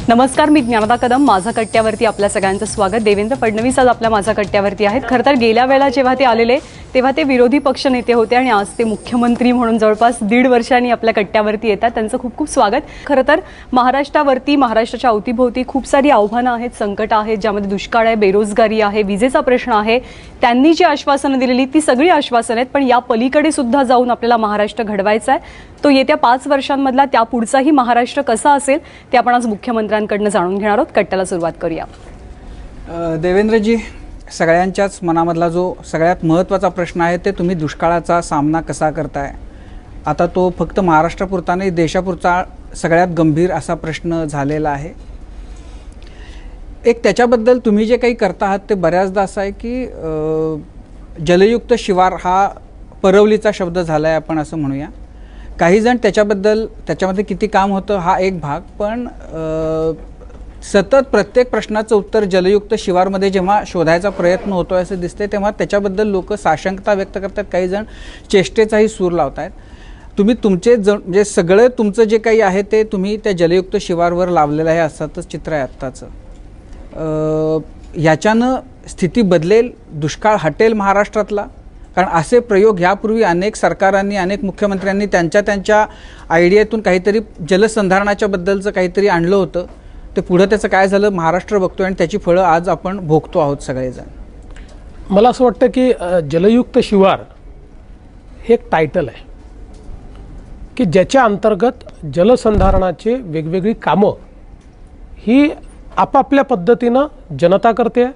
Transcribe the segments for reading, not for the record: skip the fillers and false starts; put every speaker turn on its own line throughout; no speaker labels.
नमस्कार, मी ज्ञानदा कदम. माझा कट्ट्यावरती आपल्या सगळ्यांचं स्वागत. देवेंद्र फडणवीस आज आपल्या माझा कट्ट्यावरती आहेत. खरं तर गेल्या वेळेला जेव्हा ते आलेले तेव्हा ते विरोधी पक्ष नेते होते आणि आज ते मुख्यमंत्री म्हणून जवळपास 1.5 वर्षांनी आपल्या कट्ट्यावरती येतात. त्यांचं खूप खूप स्वागत. खरं तर महाराष्ट्रावरती, महाराष्ट्राच्या अवतीभोवती खूप सारी आव्हानं आहेत, संकट आहेत, ज्यामध्ये दुष्काळ आहे, बेरोजगारी आहे, विजेचा प्रश्न आहे. त्यांनी जी आश्वासनं दिलेली ती सगळी आश्वासनं आहेत, पण या पलीकडे सुद्धा जाऊन आपल्याला महाराष्ट्र घडवायचा आहे. तो येत्या 5 वर्षांमधला त्या पुढचाही महाराष्ट्र कसा असेल ते आपण आज मुख्यमंत्र्यांकडनं जाणून घेणार आहोत. कट्ट्याला सुरुवात करूया.
देवेंद्रजी, सगळ्यांच्याच मनामधला जो सगळ्यात महत्त्वाचा प्रश्न आहे ते तुम्ही दुष्काळाचा सामना कसा करताय. आता तो फक्त महाराष्ट्रापुरता नाही, देशापुरता सगळ्यात गंभीर असा प्रश्न झालेला आहे. एक त्याच्याबद्दल तुम्ही जे काही करता आहात ते बऱ्याचदा असं आहे की जलयुक्त शिवार हा परवलीचा शब्द झाला आहे, आपण असं म्हणूया. काही जण त्याच्यामध्ये किती काम होतं हा एक भाग, पण सतत प्रत्येक प्रश्नाचं उत्तर जलयुक्त शिवारमध्ये जेव्हा शोधायचा प्रयत्न होतोय असं दिसते, तेव्हा त्याच्याबद्दल लोक साशंकता व्यक्त करतात, काही जण चेष्टेचाही सूर लावत आहेत. तुम्ही तुमचे म्हणजे सगळं तुमचं जे काही आहे ते तुम्ही त्या जलयुक्त शिवारवर लावलेलं आहे असंच चित्र आहे आत्ताचं. ह्याच्यानं स्थिती बदलेल, दुष्काळ हटेल महाराष्ट्रातला? कारण असे प्रयोग यापूर्वी अनेक सरकारांनी, अनेक मुख्यमंत्र्यांनी त्यांच्या आयडियातून काहीतरी जलसंधारणाच्या बद्दलचं काहीतरी आणलं होतं. ते पुढं त्याचं काय झालं महाराष्ट्र बघतोय आणि त्याची फळं आज आपण भोगतो आहोत सगळेजण.
मला असं वाटतं की जलयुक्त शिवार हे एक टायटल आहे की ज्याच्या अंतर्गत जलसंधारणाचे वेगवेगळी कामं ही आपापल्या पद्धतीनं जनता करते,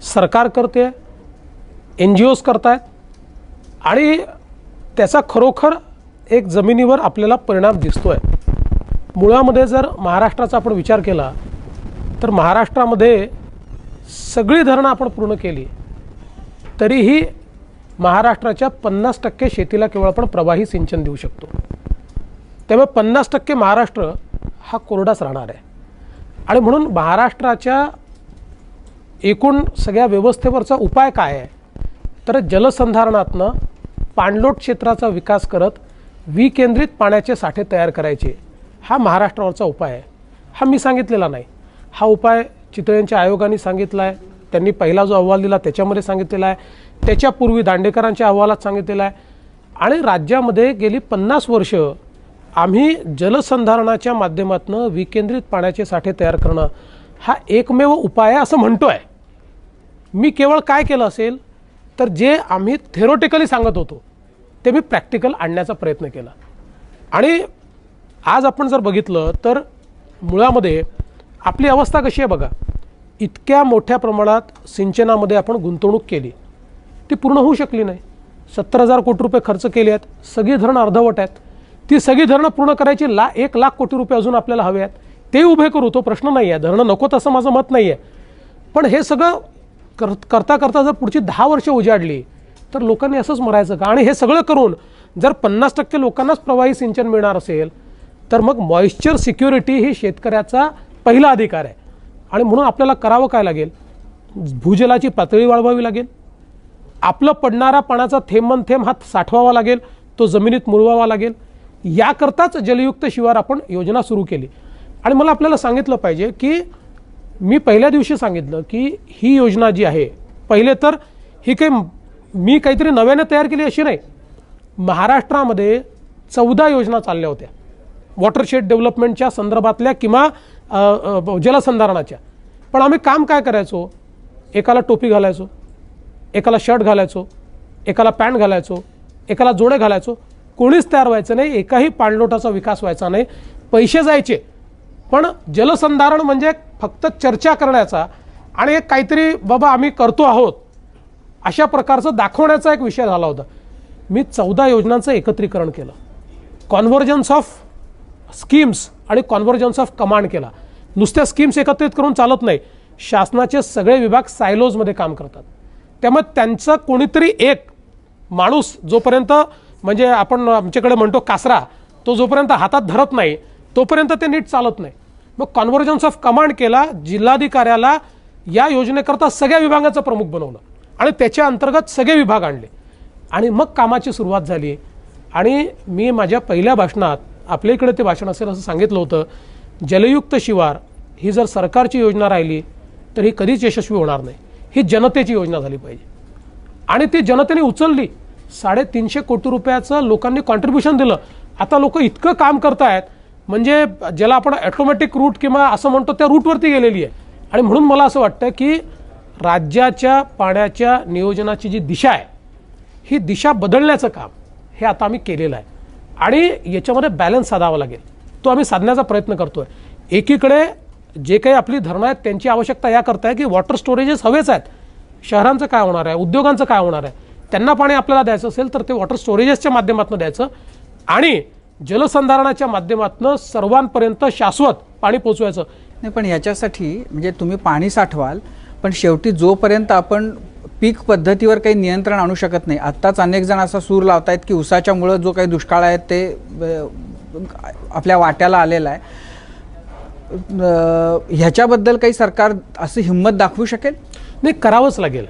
सरकार करते, NGOs करतायत आणि त्याचा खरोखर एक जमिनीवर आपल्याला परिणाम दिसतोय. मुळामध्ये जर महाराष्ट्राचा आपण विचार केला तर महाराष्ट्रामध्ये सगळी धरणं आपण पूर्ण केली तरीही महाराष्ट्राच्या 50% शेतीला केवळ आपण प्रवाही सिंचन देऊ शकतो. त्यामुळे 50% महाराष्ट्र हा कोरडाच राहणार आहे. आणि म्हणून महाराष्ट्राच्या एकूण सगळ्या व्यवस्थेवरचा उपाय काय आहे तर जलसंधारणातनं पाणलोट क्षेत्राचा विकास करत विकेंद्रित पाण्याचे साठे तयार करायचे, हा महाराष्ट्रावरचा उपाय आहे. हा मी सांगितलेला नाही, हा उपाय चितळेंच्या आयोगाने सांगितला आहे. त्यांनी पहिला जो अहवाल दिला त्याच्यामध्ये सांगितलेला आहे, त्याच्यापूर्वी दांडेकरांच्या अहवालात सांगितलेला आहे. आणि राज्यामध्ये गेली 50 वर्ष आम्ही जलसंधारणाच्या माध्यमातून विकेंद्रित पाण्याचे साठे तयार करणं हा एकमेव उपाय आहे असं म्हणतो आहे. मी केवळ काय केलं असेल तर जे आम्ही थेरोटिकली सांगत होतो ते मी प्रॅक्टिकल आणण्याचा प्रयत्न केला. आणि आज आपण जर बघितलं तर मुळामध्ये आपली अवस्था कशी आहे बघा. इतक्या मोठ्या प्रमाणात सिंचनामध्ये आपण गुंतवणूक केली, ती पूर्ण होऊ शकली नाही. 70,000 कोटी रुपये खर्च केले आहेत, सगळी धरणं अर्धवट आहेत. ती सगळी धरणं पूर्ण करायची 1 लाख कोटी रुपये अजून आपल्याला हवे आहेत, ते उभे करू, तो प्रश्न नाही आहे. धरणं नकोत असं माझं मत नाही आहे. पण हे सगळं करता करता जर पुढची 10 वर्ष उजाडली तर लोकांनी असंच मरायचं का? आणि हे सगळं करून जर 50% लोकांनाच प्रवाही सिंचन मिळणार असेल तर मग मॉइश्चर सिक्युरिटी ही शेतकऱ्याचा पहिला अधिकार आहे. आणि म्हणून आपल्याला करावं काय लागेल, भूजलाची पातळी वाढवावी लागेल, आपलं पडणारा पाण्याचा थेंब थेंब हा साठवावा लागेल, तो जमिनीत मुरवावा लागेल. याकरताच जलयुक्त शिवार आपण योजना सुरू केली. आणि मला आपल्याला सांगितलं पाहिजे की मी पहिल्या दिवशी सांगितलं की ही योजना जी आहे, पहिले तर ही मी काहीतरी नव्याने तयार केली अशी नाही. महाराष्ट्रामध्ये 14 योजना चालल्या होत्या वॉटरशेड डेव्हलपमेंटच्या संदर्भातल्या किंवा जलसंधारणाच्या. पण आम्ही काम काय करायचो, एकाला टोपी घालायचो, एकाला शर्ट घालायचो, एकाला पॅन्ट घालायचो, एकाला जोडे घालायचो, कोणीच तयार व्हायचं नाही, एकाही पाणलोटाचा विकास व्हायचा नाही, पैसे जायचे. पण जलसंधारण म्हणजे फक्त चर्चा करण्याचा आणि एक काहीतरी बाबा आम्ही करतो आहोत अशा प्रकारचं दाखवण्याचा एक विषय झाला होता. मी 14 योजनांचं एकत्रीकरण केलं, कॉन्व्हर्जन्स ऑफ स्कीम्स आणि कॉन्व्हर्जन्स ऑफ कमांड केला. नुसत्या स्कीम्स एकत्रित करून चालत नाही, शासनाचे सगळे विभाग सायलोजमध्ये काम करतात. त्यामुळे त्यांचं कोणीतरी एक माणूस जोपर्यंत म्हणजे आपण आमच्याकडे म्हणतो कासरा, तो जोपर्यंत हातात धरत नाही तोपर्यंत ते नीट चालत नाही. मग कॉन्व्हर्जन्स ऑफ कमांड केला, जिल्हाधिकाऱ्याला या योजनेकरता सगळ्या विभागाचं प्रमुख बनवलं आणि त्याच्या अंतर्गत सगळे विभाग आणले आणि मग कामाची सुरुवात झाली. आणि मी माझ्या पहिल्या भाषणात आपल्या इकडे ते भाषण असेल असं सांगितलं होतं जलयुक्त शिवार ही जर सरकारची योजना राहिली तर ही कधीच यशस्वी होणार नाही. ही जनतेची योजना झाली पाहिजे आणि ती जनतेने उचलली. 350 कोटी रुपयाचं लोकांनी कॉन्ट्रीब्युशन दिलं. आता लोक इतकं काम करतायत म्हणजे ज्याला आपण ऑटोमॅटिक रूट किंवा असं म्हणतो त्या रूटवरती गेलेली आहे. आणि म्हणून मला असं वाटतं की राज्याच्या पाण्याच्या नियोजनाची जी दिशा आहे ही दिशा बदलण्याचं काम हे आता आम्ही केलेलं आहे आणि याच्यामध्ये बॅलन्स साधावा लागेल. तो आम्ही साधण्याचा प्रयत्न करतोय. एकीकडे जे काही आपली धरणं आहेत त्यांची आवश्यकता याकरता आहे की वॉटर स्टोरेजेस हवेच आहेत. शहरांचं काय होणार आहे, उद्योगांचं काय होणार आहे, त्यांना पाणी आपल्याला द्यायचं असेल तर ते वॉटर स्टोरेजेसच्या माध्यमातून द्यायचं आणि जलसंधारणाच्या माध्यमातून सर्वांपर्यंत शाश्वत पाणी पोहोचवायचं.
नाही, पण याच्यासाठी म्हणजे तुम्ही पाणी साठवाल पण शेवटी जोपर्यंत आपण पीक पद्धतीवर काही नियंत्रण आणू शकत नाही. आत्ताच अनेक जण असा सूर लावतायत की उसाच्यामुळं जो काही दुष्काळ आहे ते आपल्या वाट्याला आलेला आहे. ह्याच्याबद्दल काही सरकार अशी हिंमत दाखवू शकेल?
नाही, करावंच लागेल.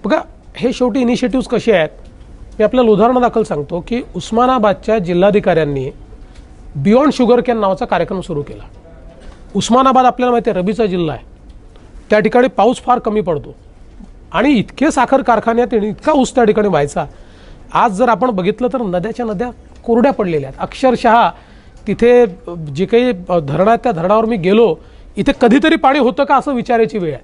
बघा, हे शेवटी इनिशिएटिव्ह कसे आहेत मी आपल्याला उदाहरण दाखल सांगतो की उस्मानाबादच्या जिल्हाधिकाऱ्यांनी बियॉन्ड शुगर कॅन नावाचा कार्यक्रम सुरू केला. उस्मानाबाद आपल्याला माहिती आहे रबीचा जिल्हा आहे. त्या ठिकाणी पाऊस फार कमी पडतो आणि इतके साखर कारखान्यात इतका ऊस त्या ठिकाणी व्हायचा. आज जर आपण बघितलं तर नद्याच्या नद्या कोरड्या पडलेल्या आहेत. अक्षरशः तिथे जे काही धरण आहेत त्या धरणावर मी गेलो, इथे कधीतरी पाणी होतं का असं विचारायची वेळ आहे.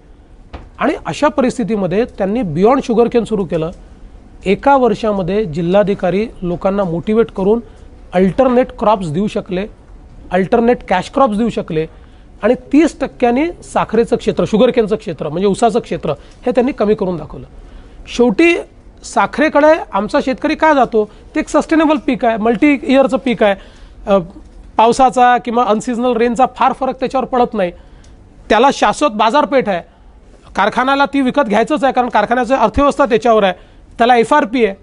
आणि अशा परिस्थितीमध्ये त्यांनी बियॉन्ड शुगर कॅन सुरू केलं. एका वर्षामध्ये जिल्हाधिकारी लोकांना मोटिवेट करून अल्टरनेट क्रॉप्स देऊ शकले, अल्टरनेट कॅश क्रॉप्स देऊ शकले आणि 30% साखरेचं क्षेत्र, शुगर कॅनचं क्षेत्र म्हणजे उसाचं क्षेत्र हे त्यांनी कमी करून दाखवलं. शेवटी साखरेकडे आमचा शेतकरी काय जातो, ते एक सस्टेनेबल पीक आहे, मल्टी इयरचं पीक आहे. पावसाचा किंवा अनसिजनल रेनचा फार फरक त्याच्यावर पडत नाही. त्याला शाश्वत बाजारपेठ आहे. कारखान्याला ती विकत घ्यायचंच आहे कारण कारखान्याची अर्थव्यवस्था त्याच्यावर आहे. त्याला FRP आहे.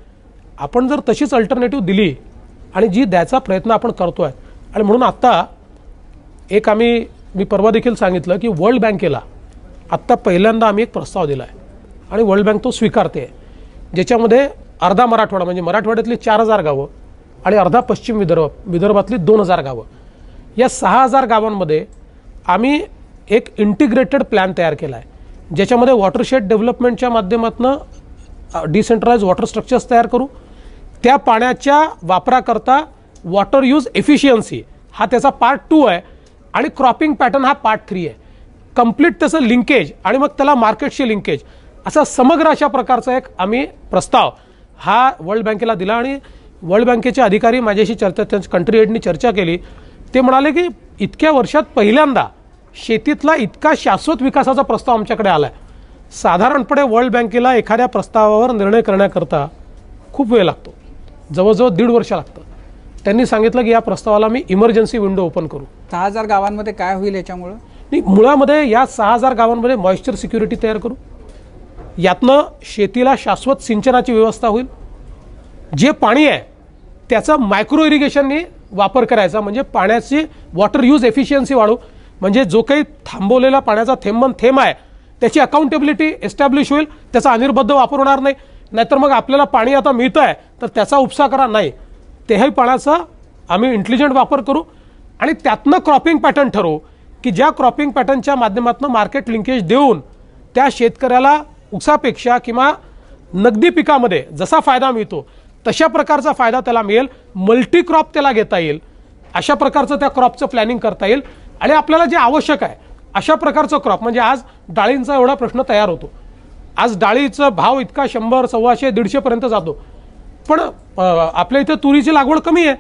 आपण जर तशीच अल्टरनेटिव्ह दिली आणि जी द्यायचा प्रयत्न आपण करतोय आणि म्हणून आत्ता एक मी परवा देखील सांगितलं की वर्ल्ड बँकेला आत्ता पहिल्यांदा आम्ही एक प्रस्ताव दिला आहे आणि वर्ल्ड बँक तो स्वीकारते, ज्याच्यामध्ये अर्धा मराठवाडा म्हणजे मराठवाड्यातली 4000 गावं आणि अर्धा पश्चिम विदर्भातली 2000 गावं, या 6000 गावांमध्ये आम्ही एक इंटिग्रेटेड प्लॅन तयार केला आहे ज्याच्यामध्ये वॉटरशेड डेव्हलपमेंटच्या माध्यमातून डिसेंट्रलाइज वॉटर स्ट्रक्चर्स तयार करू. त्या पाण्याच्या वापराकरता वॉटर यूज एफिशियन्सी हा त्याचा पार्ट 2 आहे आणि क्रॉपिंग पॅटर्न हा पार्ट 3 आहे. कंप्लीट त्याचं लिंकेज आणि मग त्याला मार्केटशी लिंकेज असा समग्र अशा प्रकारचा एक आम्ही प्रस्ताव हा वर्ल्ड बँकेला दिला आणि वर्ल्ड बँकेचे अधिकारी माझ्याशी चर्चा, त्यांच्या कंट्री हेडनी चर्चा केली. ते म्हणाले की इतक्या वर्षात पहिल्यांदा शेतीतला इतका शाश्वत विकासाचा प्रस्ताव आमच्याकडे आला आहे. साधारणपणे वर्ल्ड बँकेला एखाद्या प्रस्तावावर निर्णय करण्याकरता खूप वेळ लागतो, जवळजवळ 1.5 वर्ष लागतं. त्यांनी सांगितलं की या प्रस्तावाला मी इमर्जन्सी विंडो ओपन करू.
6000 गावांमध्ये काय होईल याच्यामुळं?
नाही, मुळामध्ये या 6000 गावांमध्ये मॉइश्चर सिक्युरिटी तयार करू. यातनं शेतीला शाश्वत सिंचनाची व्यवस्था होईल. जे पाणी आहे त्याचा मायक्रो इरिगेशननी वापर करायचा म्हणजे पाण्याची वॉटर यूज एफिशियन्सी वाढू. म्हणजे जो काही थांबवलेला पाण्याचा थेंब आहे त्याची अकाउंटेबिलिटी एस्टॅब्लिश होईल, त्याचा अनिर्बद्ध वापर होणार नाही. नाहीतर मग आपल्याला पाणी आता मिळतं आहे तर त्याचा उपसा करा नाही, तेही पाण्याचा आम्ही इंटेलिजंट वापर करू आणि त्यातनं क्रॉपिंग पॅटर्न ठरवू की ज्या क्रॉपिंग पॅटर्नच्या माध्यमातून मार्केट लिंकेज देऊन त्या शेतकऱ्याला उसापेक्षा किंवा नगदी पिकामध्ये जसा फायदा मिळतो तशा प्रकारचा फायदा त्याला मिळेल, मल्टी क्रॉप त्याला घेता येईल, अशा प्रकारचं त्या क्रॉपचं प्लॅनिंग करता येईल आणि आपल्याला जे आवश्यक आहे अशा प्रकारचं क्रॉप. म्हणजे आज डाळींचा एवढा प्रश्न तयार होतो. आज डाळीचा भाव इतका 100, 125, 150 पर्यंत जातो. पण आपल्या इथे तुरीची लागवड कमी आहे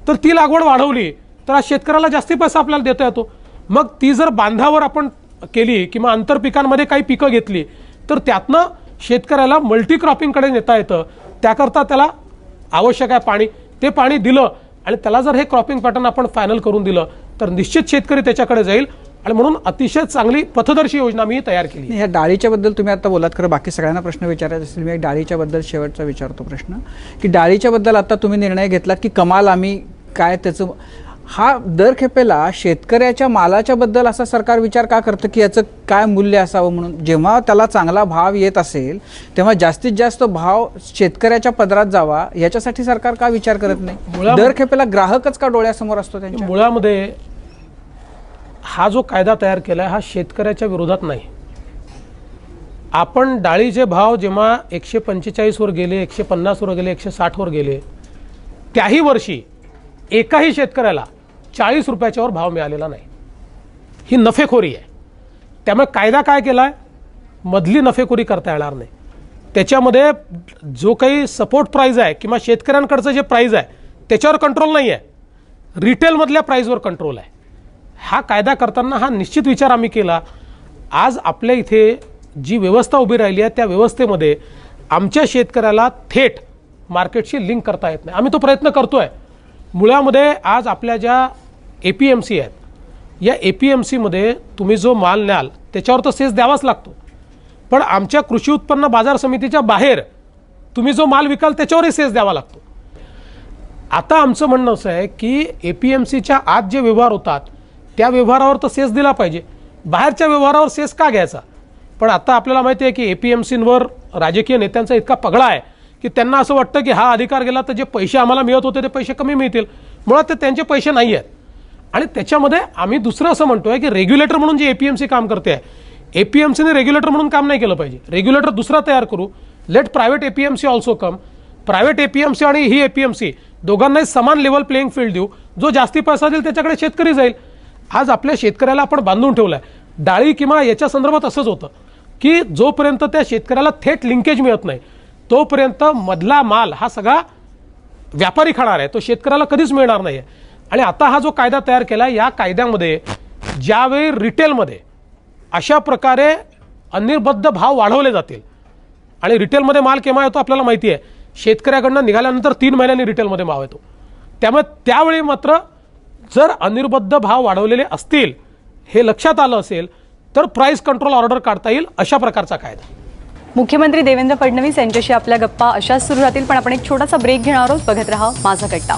तर ती लागवड वाढवली तर आज शेतकऱ्याला जास्ती पैसा आपल्याला देता येतो. मग ती जर बांधावर आपण केली किंवा आंतरपिकांमध्ये काही पिकं घेतली तर त्यातनं शेतकऱ्याला मल्टी क्रॉपिंगकडे नेता येतं. त्याकरता त्याला आवश्यक आहे पाणी, ते पाणी दिलं आणि त्याला जर हे क्रॉपिंग पॅटर्न आपण फायनल करून दिलं तर निश्चित शेतकरी त्याच्याकडे जाईल आणि म्हणून अतिशय चांगली पथदर्शी योजना मी तयार केली.
ह्या डाळीच्या बद्दल तुम्ही आता बोलात, खरं बाकी सगळ्यांना प्रश्न विचारायचा असेल, मी एक डाळीच्या बद्दल शेवटचा विचारतो प्रश्न की डाळीच्या बद्दल आता तुम्ही निर्णय घेतलात की कमाल आम्ही काय त्याचं, हा दर खेपेला शेतकऱ्याच्या मालाच्या बद्दल असा सरकार विचार का करतं की याचं काय मूल्य असावं म्हणून? जेव्हा त्याला चांगला भाव येत असेल तेव्हा जास्तीत जास्त भाव शेतकऱ्याच्या पदरात जावा याच्यासाठी सरकार का विचार करत नाही? दर खेपेला ग्राहकच का डोळ्यासमोर असतो त्यांच्या?
मुळामध्ये हा जो कायदा तयार केला आहे हा शेतकऱ्याच्या विरोधात नाही. आपण डाळीचे भाव जेव्हा 145 वर गेले, 150 वर गेले, 160 वर गेले, त्याही वर्षी एकाही शेतकऱ्याला 40 रुपयाच्यावर भाव मिळालेला नाही. ही नफेखोरी आहे. त्यामुळे कायदा काय केला आहे, मधली नफेखोरी करता येणार नाही. त्याच्यामध्ये जो काही सपोर्ट प्राईज आहे किंवा शेतकऱ्यांकडचं जे प्राईज आहे त्याच्यावर कंट्रोल नाही आहे, रिटेलमधल्या प्राईजवर कंट्रोल आहे. हा कायदा करताना हा निश्चित विचार आम्ही केला. आज आपल्या इथे जी व्यवस्था उभी राहिली आहे त्या व्यवस्थेमध्ये आमच्या शेतकऱ्याला थेट मार्केटशी लिंक करता येत नाही. आम्ही तो प्रयत्न करतोय. मुळामध्ये आज आपल्या ज्या APMC आहेत, या APMCमध्ये तुम्ही जो माल न्याल त्याच्यावर तर सेस द्यावाच लागतो, पण आमच्या कृषी उत्पन्न बाजार समितीच्या बाहेर तुम्ही जो माल विकाल त्याच्यावरही सेस द्यावा लागतो. आता आमचं म्हणणं असं आहे की APMCच्या आत जे व्यवहार होतात त्या व्यवहारावर तर सेस दिला पाहिजे, बाहेरच्या व्यवहारावर सेस का घ्यायचा. पण आता आपल्याला माहिती आहे की APMCवर राजकीय नेत्यांचा इतका पगडा आहे की त्यांना असं वाटतं की हा अधिकार गेला तर जे पैसे आम्हाला मिळत होते ते पैसे कमी मिळतील. मुळात ते त्यांचे पैसे नाही आहेत. आणि त्याच्यामध्ये आम्ही दुसरं असं म्हणतोय की रेग्युलेटर म्हणून जे APMC काम करते आहे, APMCने रेग्युलेटर म्हणून काम नाही केलं पाहिजे. रेग्युलेटर दुसरा तयार करू. Let private APMC also come. Private APMC आणि ही APMC दोघांनाही समान लेवल प्लेइंग फील्ड देऊ. जो जास्ती पैसा देईल त्याच्याकडे शेतकरी जाईल. आज आपल्या शेतकऱ्याला आपण बांधून ठेवलाय. डाळी किंवा याच्या संदर्भात असंच होतं की जोपर्यंत त्या शेतकऱ्याला थेट लिंकेज मिळत नाही तोपर्यंत मधला माल हा सगळा व्यापारी खाणार आहे, तो शेतकऱ्याला कधीच मिळणार नाही. आणि आता हा जो कायदा तयार केला, या कायद्यामध्ये ज्यावेळी रिटेलमध्ये अशा प्रकारे अनिर्बद्ध भाव वाढवले जातील, आणि रिटेलमध्ये माल केव्हा येतो आपल्याला माहिती आहे, शेतकऱ्याकडनं निघाल्यानंतर 3 महिन्यांनी रिटेलमध्ये भाव येतो. त्यामुळे त्यावेळी मात्र जर अनिर्बद्ध भाव वाढवलेले असतील हे लक्षात आलं असेल तर प्राइस कंट्रोल ऑर्डर काढता येईल, अशा प्रकारचा कायदा.
मुख्यमंत्री देवेंद्र फडणवीस यांच्याशी आपल्या गप्पा अशाच सुरू राहतील, पण आपण एक छोटासा ब्रेक घेणार आहोत. बघत रहा माझा कट्टा.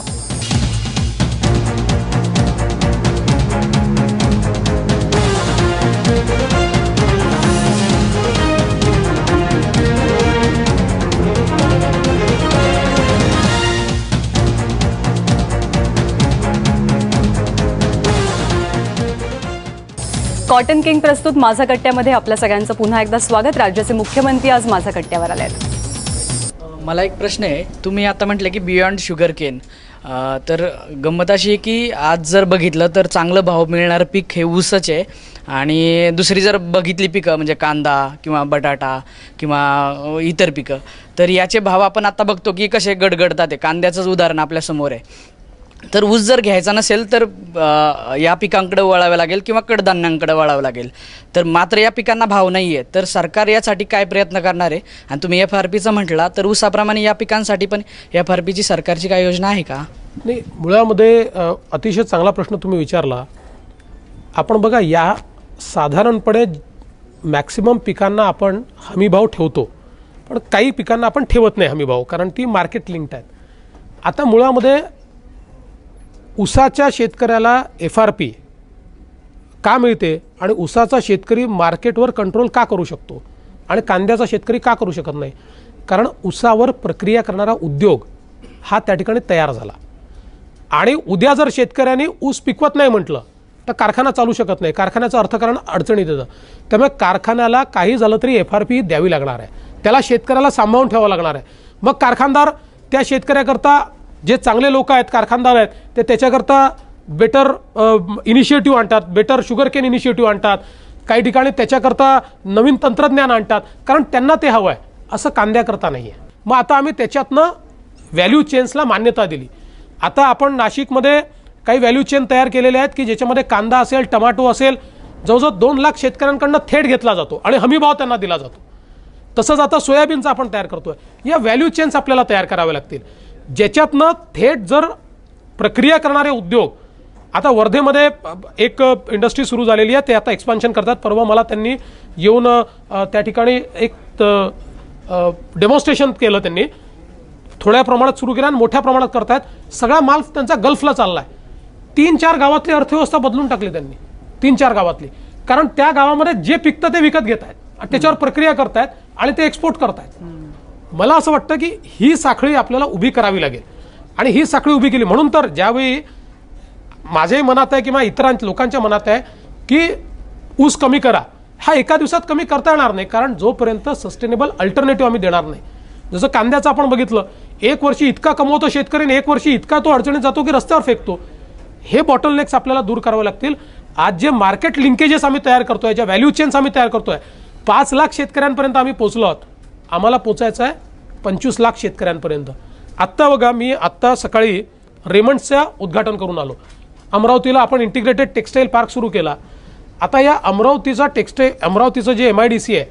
कॉटन किंग प्रस्तुत माझा कट्ट्यामध्ये आपल्या सगळ्यांचं पुन्हा एकदा स्वागत. राज्याचे मुख्यमंत्री आज माझा कट्ट्यावर आले आहेत.
मला एक प्रश्न आहे. तुम्ही आता म्हटलं की बियॉन्ड शुगर केन, तर गंमत अशी आहे की आज जर बघितलं तर चांगलं भाव मिळणारं पीक हे ऊसच आहे. आणि दुसरी जर बघितली पिकं म्हणजे कांदा किंवा बटाटा किंवा इतर पिकं, तर याचे भाव आपण आता बघतो की कसे गडगडतात. आहे कांद्याचंच उदाहरण आपल्यासमोर आहे. तर ऊस जर घ्यायचा नसेल तर या पिकांकडे वळावं लागेल किंवा कडधान्यांकडे वळावं लागेल. तर मात्र या पिकांना भाव नाही आहे, तर सरकार यासाठी काय प्रयत्न करणार आहे. आणि तुम्ही FRPचं म्हटला तर ऊसाप्रमाणे या पिकांसाठी पण FRPची सरकारची काय योजना आहे का.
नाही, मुळामध्ये अतिशय चांगला प्रश्न तुम्ही विचारला. आपण बघा, या साधारणपणे मॅक्सिमम पिकांना आपण हमीभाव ठेवतो, पण काही पिकांना आपण ठेवत नाही हमीभाव, कारण ती मार्केट लिंक्ड आहेत. आता मुळामध्ये ऊसाच्या शेतकऱ्याला FRP का मिळते आणि ऊसाचा शेतकरी मार्केटवर कंट्रोल का करू शकतो आणि कांद्याचा शेतकरी का करू शकत नाही, कारण ऊसावर प्रक्रिया करणारा उद्योग हा त्या ठिकाणी तयार झाला. आणि उद्या जर शेतकऱ्यांनी ऊस पिकवत नाही म्हटलं तर कारखाना चालू शकत नाही, कारखान्याचं अर्थकारण अडचणीत येतं. त्यामुळे कारखान्याला काही झालं तरी FRP द्यावी लागणार आहे, त्याला शेतकऱ्याला सांभाळून ठेवावं लागणार आहे. मग कारखानदार त्या शेतकऱ्याकरता, जे चांगले लोक आहेत कारखानदार आहेत, ते त्याच्याकरता बेटर इनिशिएटिव्ह आणतात, बेटर शुगर केन इनिशिएटिव्ह आणतात, काही ठिकाणी त्याच्याकरता नवीन तंत्रज्ञान आणतात, कारण त्यांना ते हवं आहे. असं कांद्याकरता नाही आहे. मग आता आम्ही त्याच्यातनं व्हॅल्यू चेन्सला मान्यता दिली. आता आपण नाशिकमध्ये काही व्हॅल्यू चेन तयार केलेले आहेत की ज्याच्यामध्ये कांदा असेल, टमाटो असेल, जवळजवळ 2 लाख शेतकऱ्यांकडनं थेट घेतला जातो आणि हमीभाव त्यांना दिला जातो. तसंच आता सोयाबीनचा आपण तयार करतोय. या व्हॅल्यू चेन्स आपल्याला तयार करावे लागतील, ज्याच्यातनं थेट जर प्रक्रिया करणारे उद्योग. आता वर्धेमध्ये एक इंडस्ट्री सुरू झालेली आहे, ते आता एक्सपान्शन करतात. परवा मला त्यांनी येऊन त्या ठिकाणी एक डेमॉन्स्ट्रेशन केलं. त्यांनी थोड्या प्रमाणात सुरू केलं आणि मोठ्या प्रमाणात करतायत. सगळा माल त्यांचा गल्फला चालला आहे. 3-4 गावातली अर्थव्यवस्था बदलून टाकली त्यांनी, 3-4 गावातली, कारण त्या गावामध्ये जे पिकतं ते विकत घेत आहेत, त्याच्यावर प्रक्रिया करतायत आणि ते एक्सपोर्ट करतायत. मला असं वाटतं की ही साखळी आपल्याला उभी करावी लागेल आणि ही साखळी उभी केली म्हणून तर ज्यावेळी माझ्याही मनात आहे किंवा इतर लोकांच्या मनात आहे की ऊस कमी करा, हा एका दिवसात कमी करता येणार नाही, कारण जोपर्यंत सस्टेनेबल अल्टरनेटिव्ह आम्ही देणार नाही. जसं कांद्याचं आपण बघितलं, एक वर्षी इतका कमवतो शेतकरी आणि एक वर्षी इतका तो अडचणीत जातो की रस्त्यावर फेकतो. हे बॉटलनेक्स आपल्याला दूर करावे लागतील. आज जे मार्केट लिंकेजेस आम्ही तयार करतोय, ज्या व्हॅल्यू चेन्स आम्ही तयार करतोय, 5 लाख शेतकऱ्यांपर्यंत आम्ही पोहोचलो आहोत. आम्हाला पोचायचं आहे 25 लाख शेतकऱ्यांपर्यंत. आत्ता बघा, मी आत्ता सकाळी रेमंड्सचं उद्घाटन करून आलो. अमरावतीला आपण इंटिग्रेटेड टेक्सटाईल पार्क सुरू केला. आता या अमरावतीचं जे MIDC आहे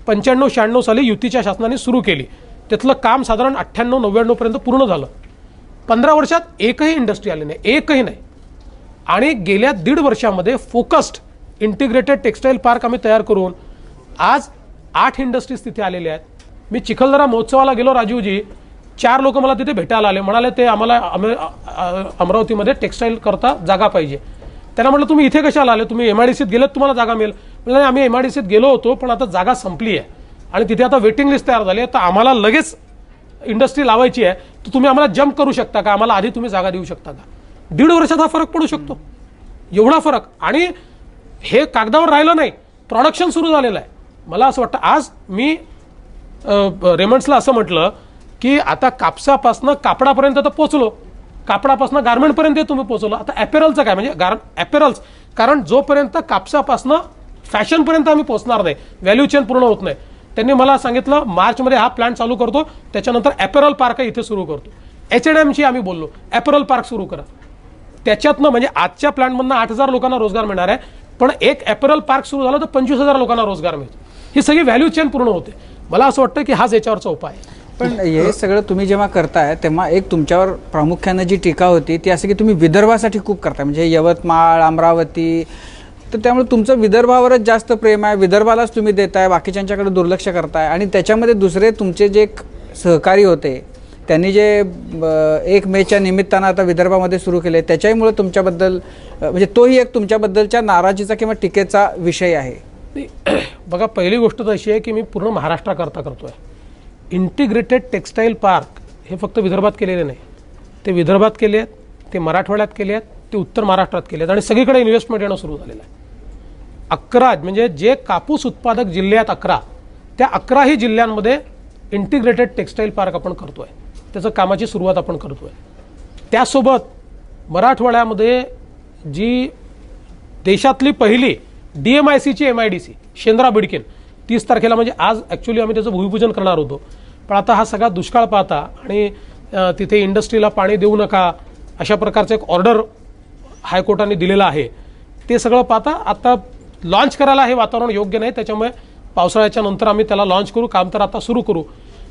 95-96 साली युतीच्या शासनाने सुरू केली. त्यातलं काम साधारण 98-99 पर्यंत पूर्ण झालं. 15 वर्षात एकही इंडस्ट्री आली नाही, एकही नाही. आणि गेल्या 1.5 वर्षामध्ये फोकस्ड इंटिग्रेटेड टेक्सटाईल पार्क आम्ही तयार करून आज 8 इंडस्ट्रीज तिथे आलेल्या आहेत. मी चिखलदरा महोत्सवाला गेलो राजीवजी, 4 लोक मला तिथे भेटायला आले, म्हणाले ते आम्हाला अमरावतीमध्ये टेक्सटाईल करता जागा पाहिजे. त्यांना म्हटलं तुम्ही इथे कशाला आले, तुम्ही MIDCत गेलेत, तुम्हाला जागा मिळेल. म्हणजे आम्ही MIDCत गेलो होतो, पण आता जागा संपली आहे आणि तिथे आता वेटिंग लिस्ट तयार झाली आहे, तर आम्हाला लगेच इंडस्ट्री लावायची आहे, तर तुम्ही आम्हाला जम्प करू शकता का, आम्हाला आधी तुम्ही जागा देऊ शकता का. 1.5 वर्षात हा फरक पडू शकतो, एवढा फरक. आणि हे कागदावर राहिलं नाही, प्रोडक्शन सुरू झालेलं आहे. मला असं वाटतं, आज मी रेमंड्सला असं म्हटलं की आता कापसापासून कापडापर्यंत तर पोचलो, कापडापासून गार्मेंटपर्यंत तुम्ही पोचवलं. आता ॲपेरलचं काय, म्हणजे ॲपेरल्स, कारण जोपर्यंत कापसापासून फॅशनपर्यंत आम्ही पोहोचणार नाही, व्हॅल्यू चेन पूर्ण होत नाही. त्यांनी मला सांगितलं मार्चमध्ये हा प्लॅन चालू करतो, त्याच्यानंतर ॲपेरल पार्क इथे सुरू करतो. H&Mची आम्ही बोललो ॲपेरल पार्क सुरू करा. त्याच्यातनं म्हणजे आजच्या प्लॅनमधनं 8,000 लोकांना रोजगार मिळणार आहे, पण एक ॲपेरल पार्क सुरू झालं तर 25,000 लोकांना रोजगार मिळतो. ही सगळी व्हॅल्यू चेन पूर्ण होते. मला असं वाटतं की हाच याच्यावरचा उपाय आहे.
पण हे सगळं तुम्ही जेव्हा करताय तेव्हा एक तुमच्यावर प्रामुख्यानं जी टीका होती ती असं की तुम्ही विदर्भासाठी खूप करताय, म्हणजे यवतमाळ, अमरावती, तर त्यामुळे तुमचं विदर्भावरच जास्त प्रेम आहे, विदर्भालाच तुम्ही देताय, बाकीच्यांच्याकडे दुर्लक्ष करताय. आणि त्याच्यामध्ये दुसरे तुमचे जे सहकारी होते त्यांनी जे 1 मेच्या निमित्तानं आता विदर्भामध्ये सुरू केले, त्याच्यामुळे तुमच्याबद्दल म्हणजे तोही एक तुमच्याबद्दलच्या नाराजीचा किंवा टीकेचा विषय आहे.
बघा, पहिली गोष्ट तर अशी आहे की मी पूर्ण महाराष्ट्राकरता करतोय. इंटिग्रेटेड टेक्सटाईल पार्क हे फक्त विदर्भात केलेले नाही, ते विदर्भात केले आहेत, ते मराठवाड्यात केले आहेत, ते उत्तर महाराष्ट्रात केले आहेत आणि सगळीकडे इन्व्हेस्टमेंट येणं सुरू झालेलं आहे. 11 म्हणजे जे कापूस उत्पादक जिल्हे आहेत 11, त्या 11ही जिल्ह्यांमध्ये इंटिग्रेटेड टेक्सटाईल पार्क आपण करतोय, त्याचं कामाची सुरुवात आपण करतोय. त्यासोबत मराठवाड्यामध्ये जी देशातली पहिली DMICची MIDC शेंद्रा बिडकीन 30 तारखेला, म्हणजे आज ॲक्च्युली आम्ही त्याचं भूमिपूजन करणार होतो, पण आता हा सगळा दुष्काळ पाहता आणि तिथे इंडस्ट्रीला पाणी देऊ नका अशा प्रकारचं एक ऑर्डर हायकोर्टाने दिलेलं आहे, ते सगळं पाहता आता लॉन्च करायला हे वातावरण योग्य नाही. त्याच्यामुळे पावसाळ्याच्या नंतर आम्ही त्याला लॉन्च करू, काम तर आता सुरू करू.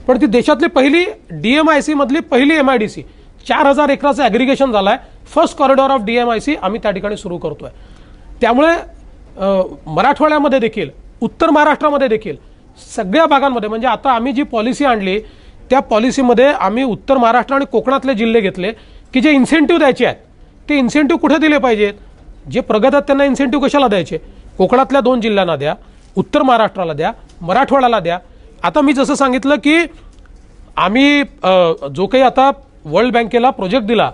पण ती देशातली पहिली DMIC मधली पहिली MIDC 4,000 एकराचं ॲग्रिगेशन झालं आहे. फर्स्ट कॉरिडॉर ऑफ DMIC आम्ही त्या ठिकाणी सुरू करतोय. त्यामुळे मराठवाड्यामध्ये देखील, उत्तर महाराष्ट्रामध्ये देखील, सगळ्या भागांमध्ये, म्हणजे आता आम्ही जी पॉलिसी आणली त्या पॉलिसीमध्ये आम्ही उत्तर महाराष्ट्र आणि कोकणातले जिल्हे घेतले की जे इन्सेंटिव्ह द्यायचे आहेत ते इन्सेंटिव्ह कुठे दिले पाहिजेत, जे प्रगत आहेत त्यांना इन्सेंटिव्ह कशाला द्यायचे, कोकणातल्या 2 जिल्ह्यांना द्या, उत्तर महाराष्ट्राला द्या, मराठवाड्याला द्या. आता मी जसं सांगितलं की आम्ही जो काही आता वर्ल्ड बँकेला प्रोजेक्ट दिला,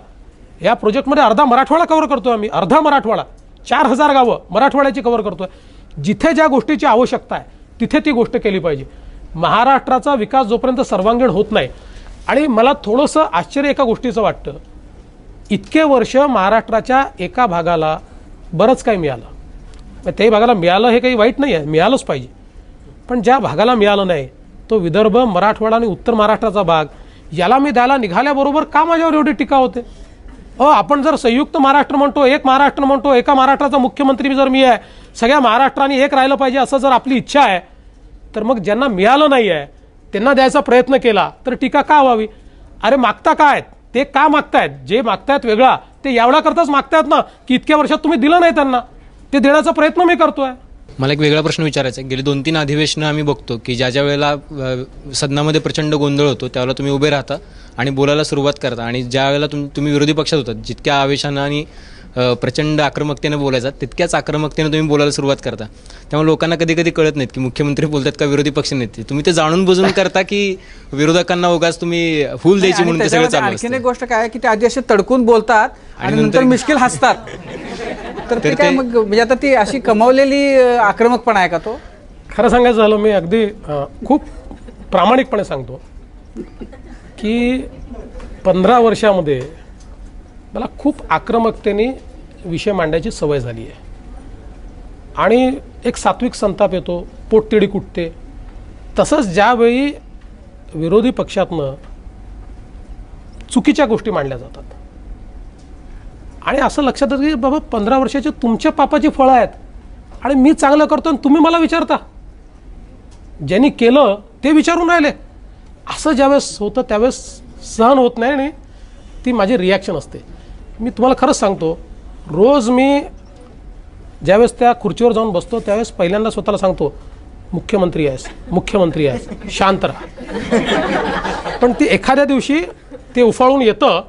या प्रोजेक्टमध्ये अर्धा मराठवाडा कव्हर करतोय आम्ही, अर्धा मराठवाडा, 4,000 गावं मराठवाड्याची कव्हर करतोय. जिथे ज्या गोष्टीची आवश्यकता आहे तिथे ती गोष्ट केली पाहिजे. महाराष्ट्राचा विकास जोपर्यंत सर्वांगीण होत नाही, आणि मला थोडंसं आश्चर्य एका गोष्टीचं वाटतं, इतके वर्ष महाराष्ट्राच्या एका भागाला बरंच काही मिळालं, त्याही भागाला मिळालं हे काही वाईट नाही आहे, मिळालंच पाहिजे. पण ज्या भागाला मिळालं नाही तो विदर्भ, मराठवाडा आणि उत्तर महाराष्ट्राचा भाग, याला मी द्यायला निघाल्याबरोबर का माझ्यावर एवढी टीका होते. आपण जर संयुक्त महाराष्ट्र म्हणतो, एक महाराष्ट्र म्हणतो, एका महाराष्ट्राचा मुख्यमंत्री जर मी आहे, सगळ्या महाराष्ट्राने एक राहिलं पाहिजे असं जर आपली इच्छा आहे, तर मग ज्यांना मिळालं नाही आहे त्यांना द्यायचा प्रयत्न केला तर टीका का व्हावी. अरे मागता काय, ते का मागतायत, जे मागतायत वेगळा, ते एवढ्याकरताच मागतायत ना की इतक्या वर्षात तुम्ही दिलं नाही त्यांना, ते देण्याचा प्रयत्न मी करतोय.
मला एक वेगळा प्रश्न विचारायचा आहे. गेली 2-3 अधिवेशनं आम्ही बघतो की ज्या वेळेला सदनामध्ये प्रचंड गोंधळ होतो त्यावेळेला तुम्ही उभे राहता आणि बोलायला सुरुवात करता, आणि ज्या वेळेला तुम्ही विरोधी पक्षात होतात जितक्या आवेशानं आणि प्रचंड आक्रमकतेने बोलायचा तितक्याच आक्रमकतेने तुम्ही बोलायला सुरुवात करता. त्यामुळे लोकांना कधी कधी कळत नाहीत की मुख्यमंत्री बोलतात का विरोधी पक्ष नेते. तुम्ही ते जाणून बुजून करता की विरोधकांना उगाच तुम्ही फूल द्यायची म्हणून ते सगळं चालू असतं.
आणखीन एक गोष्ट काय की ते आधी असे तडकून बोलतात आणि नंतर मिश्किल हसतात. तर ते काय मग म्हणजे आता ती अशी कमावलेली आक्रमकपणा आहे का तो?
खरं सांगायचं झालं, मी अगदी खूप प्रामाणिकपणे सांगतो की 15 वर्षामध्ये मला खूप आक्रमकतेने विषय मांडायची सवय झाली आहे आणि एक सात्विक संताप येतो, पोटतिडी कुटते. तसंच ज्यावेळी विरोधी पक्षातनं चुकीच्या गोष्टी मांडल्या जातात आणि असं लक्षात येतं की बाबा 15 वर्षाचे तुमच्या पापाची फळं आहेत आणि मी चांगलं करतो आणि तुम्ही मला विचारता, ज्यांनी केलं ते विचारून राहिले, असं ज्यावेळेस होतं त्यावेळेस सहन होत नाही आणि ती माझी रिॲक्शन असते. मी तुम्हाला खरंच सांगतो, रोज मी ज्यावेळेस त्या खुर्चीवर जाऊन बसतो त्यावेळेस पहिल्यांदा स्वतःला सांगतो, मुख्यमंत्री आहेस, मुख्यमंत्री आहेस, शांत राहा. पण ती एखाद्या दिवशी ते उफाळून येतं.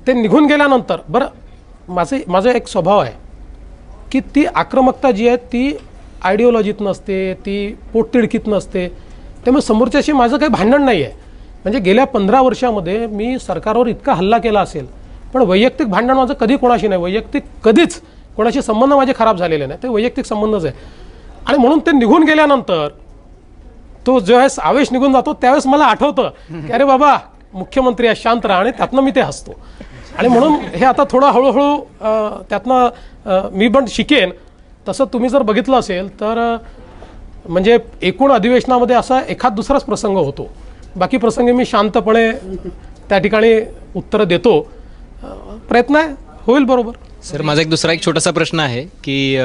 ते निघून गेल्यानंतर माझा एक स्वभाव आहे की ती आक्रमकता जी आहे ती आयडिओलॉजीत नसते, ती पोटतिडकीत नसते. त्यामुळे समोरच्याशी माझं काही भांडण नाही आहे. म्हणजे गेल्या 15 वर्षामध्ये मी सरकारवर इतका हल्ला केला असेल, पण वैयक्तिक भांडण माझं कधी कोणाशी नाही. वैयक्तिक कधीच कोणाशी संबंध माझे खराब झालेले नाही, ते वैयक्तिक संबंधच आहे. आणि म्हणून ते निघून गेल्यानंतर तो ज्यावेळेस आवेश निघून जातो त्यावेळेस मला आठवतं की अरे बाबा मुख्यमंत्री आहे, शांत राहा, आणि त्यातनं मी ते हसतो. आणि म्हणून हे आता थोडं हळूहळू त्यातनं मी पण शिकेन. तसं तुम्ही जर बघितलं असेल तर म्हणजे एकूण अधिवेशनामध्ये असा एखाद दुसराच प्रसंग होतो, बाकी प्रसंगी मी शांतपणे त्या ठिकाणी उत्तरं देतो. प्रयत्न आहे, होईल बरोबर.
सर, माझा दुसरा एक छोटासा प्रश्न आहे की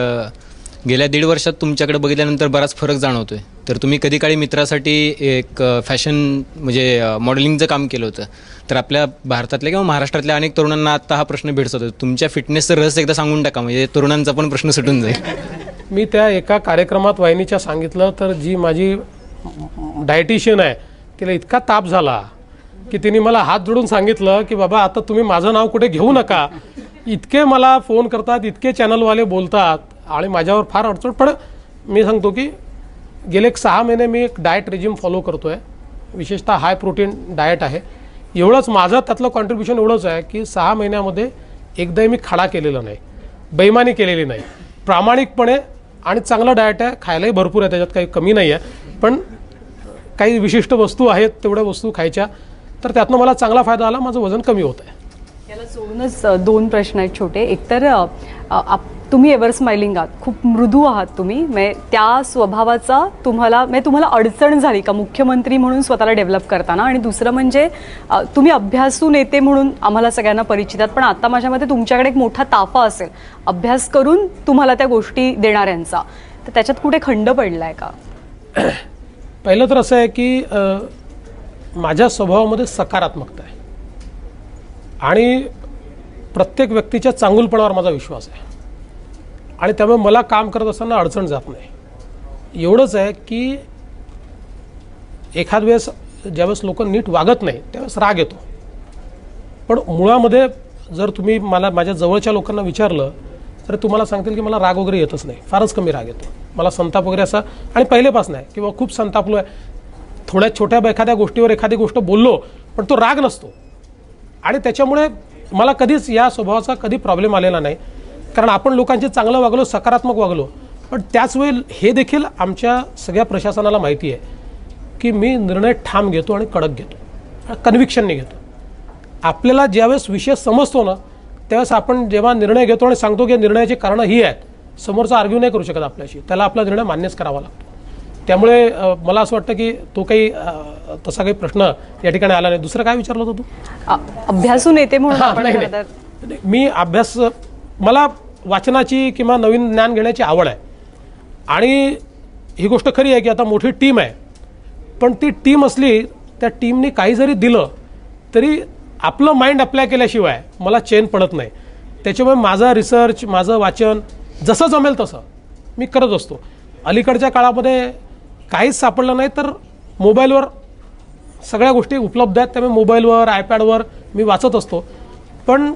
गेल्या 1.5 वर्षात तुमच्याकडे बघितल्यानंतर बराच फरक जाणवतोय. तर तुम्ही कधी काळी मित्रासाठी एक फॅशन म्हणजे मॉडेलिंगचं काम केलं होतं. तर आपल्या भारतातल्या किंवा महाराष्ट्रातल्या अनेक तरुणांना आता हा प्रश्न भेडसावतो. तुमच्या फिटनेसचं रहस्य एकदा सांगून टाका, म्हणजे तरुणांचा पण प्रश्न सुटून जाईल.
मी त्या एका कार्यक्रमात वाहिनीच्या सांगितलं तर जी माझी डायटिशियन आहे तिला इतका ताप झाला की तिने मला हात जोडून सांगितलं की बाबा आता तुम्ही माझं नाव कुठे घेऊ नका. इतके मला फोन करतात, इतके चॅनलवाले बोलतात आणि माझ्यावर फार अडचण. पण मी सांगतो की गेले 6 महिने मी एक डाएट रेजिम फॉलो करतो आहे, विशेषतः हाय प्रोटीन डाएट आहे. एवढंच माझं त्यातलं कॉन्ट्रीब्युशन एवढंच आहे की 6 महिन्यामध्ये एकदाही मी खाडा केलेला नाही, बेईमानी केलेली नाही, प्रामाणिकपणे. आणि चांगलं डाएट आहे, खायलाही भरपूर आहे, त्याच्यात काही कमी नाही आहे. पण काही विशिष्ट वस्तू आहेत तेवढ्या वस्तू खायच्या, तर त्यातनं मला चांगला फायदा आला, माझं वजन कमी होत आहे.
याला सोडूनच 2 प्रश्न आहेत छोटे. एकतर तुम्ही एव्हर स्माइलिंग आहात, खूप मृदू आहात तुम्ही, म्हणजे त्या स्वभावाचा तुम्हाला अडचण झाली का मुख्यमंत्री म्हणून स्वतःला डेव्हलप करताना? आणि दुसरं म्हणजे तुम्ही अभ्यासू नेते म्हणून आम्हाला सगळ्यांना परिचित आहात, पण आता माझ्या मते तुमच्याकडे एक मोठा ताफा असेल अभ्यास करून तुम्हाला त्या गोष्टी देणाऱ्यांचा, तर त्याच्यात कुठे खंड पडलाय का?
पहिलं तर असं आहे की माझ्या स्वभावामध्ये सकारात्मकता आहे आणि प्रत्येक व्यक्तीच्या चांगुलपणावर माझा विश्वास आहे आणि त्यामुळे मला काम करत असताना अडचण जात नाही. एवढंच आहे की एखाद वेळेस ज्यावेळेस लोक नीट वागत नाही त्यावेळेस राग येतो, पण मुळामध्ये जर तुम्ही मला माझ्या जवळच्या लोकांना विचारलं तर तुम्हाला सांगतील की मला राग वगैरे येतच नाही, फारच कमी राग येतो मला. संताप वगैरे असा आणि पहिलेपासून आहे किंवा खूप संतापलो आहे, थोड्या छोट्या एखाद्या गोष्टीवर एखादी गोष्ट बोललो पण तो राग नसतो आणि त्याच्यामुळे मला कधीच या स्वभावाचा कधी प्रॉब्लेम आलेला नाही. कारण आपण लोकांचे चांगलं वागलो, सकारात्मक वागलो. पण त्याच वेळी हे देखील आमच्या सगळ्या प्रशासनाला माहिती आहे की मी निर्णय ठाम घेतो आणि कडक घेतो, कन्व्हिक्शनने घेतो. आपल्याला ज्यावेळेस विषय समजतो ना त्यावेळेस आपण जेव्हा निर्णय घेतो आणि सांगतो की निर्णयाची कारणं ही आहेत, समोरचा आर्ग्यू नाही करू शकत आपल्याशी, त्याला आपला निर्णय मान्यच करावा लागतो. त्यामुळे मला असं वाटतं की तो काही तसा काही प्रश्न या ठिकाणी आला नाही. दुसरं काय विचारलं होतं तू?
अभ्यासू नेते म्हणून
मी मला वाचनाची किंवा नवीन ज्ञान घेण्याची आवड आहे आणि ही गोष्ट खरी आहे की आता मोठी टीम आहे, पण ती टीम असली त्या टीमने काही जरी दिलं तरी आपलं माइंड अप्लाय केल्याशिवाय मला चेन पडत नाही. त्याच्यामुळे माझा रिसर्च, माझं वाचन जसं जमेल तसं मी करत असतो. अलीकडच्या काळामध्ये काहीच सापडलं नाही तर मोबाईलवर सगळ्या गोष्टी उपलब्ध आहेत, त्यामुळे मोबाईलवर, आयपॅडवर मी वाचत असतो, पण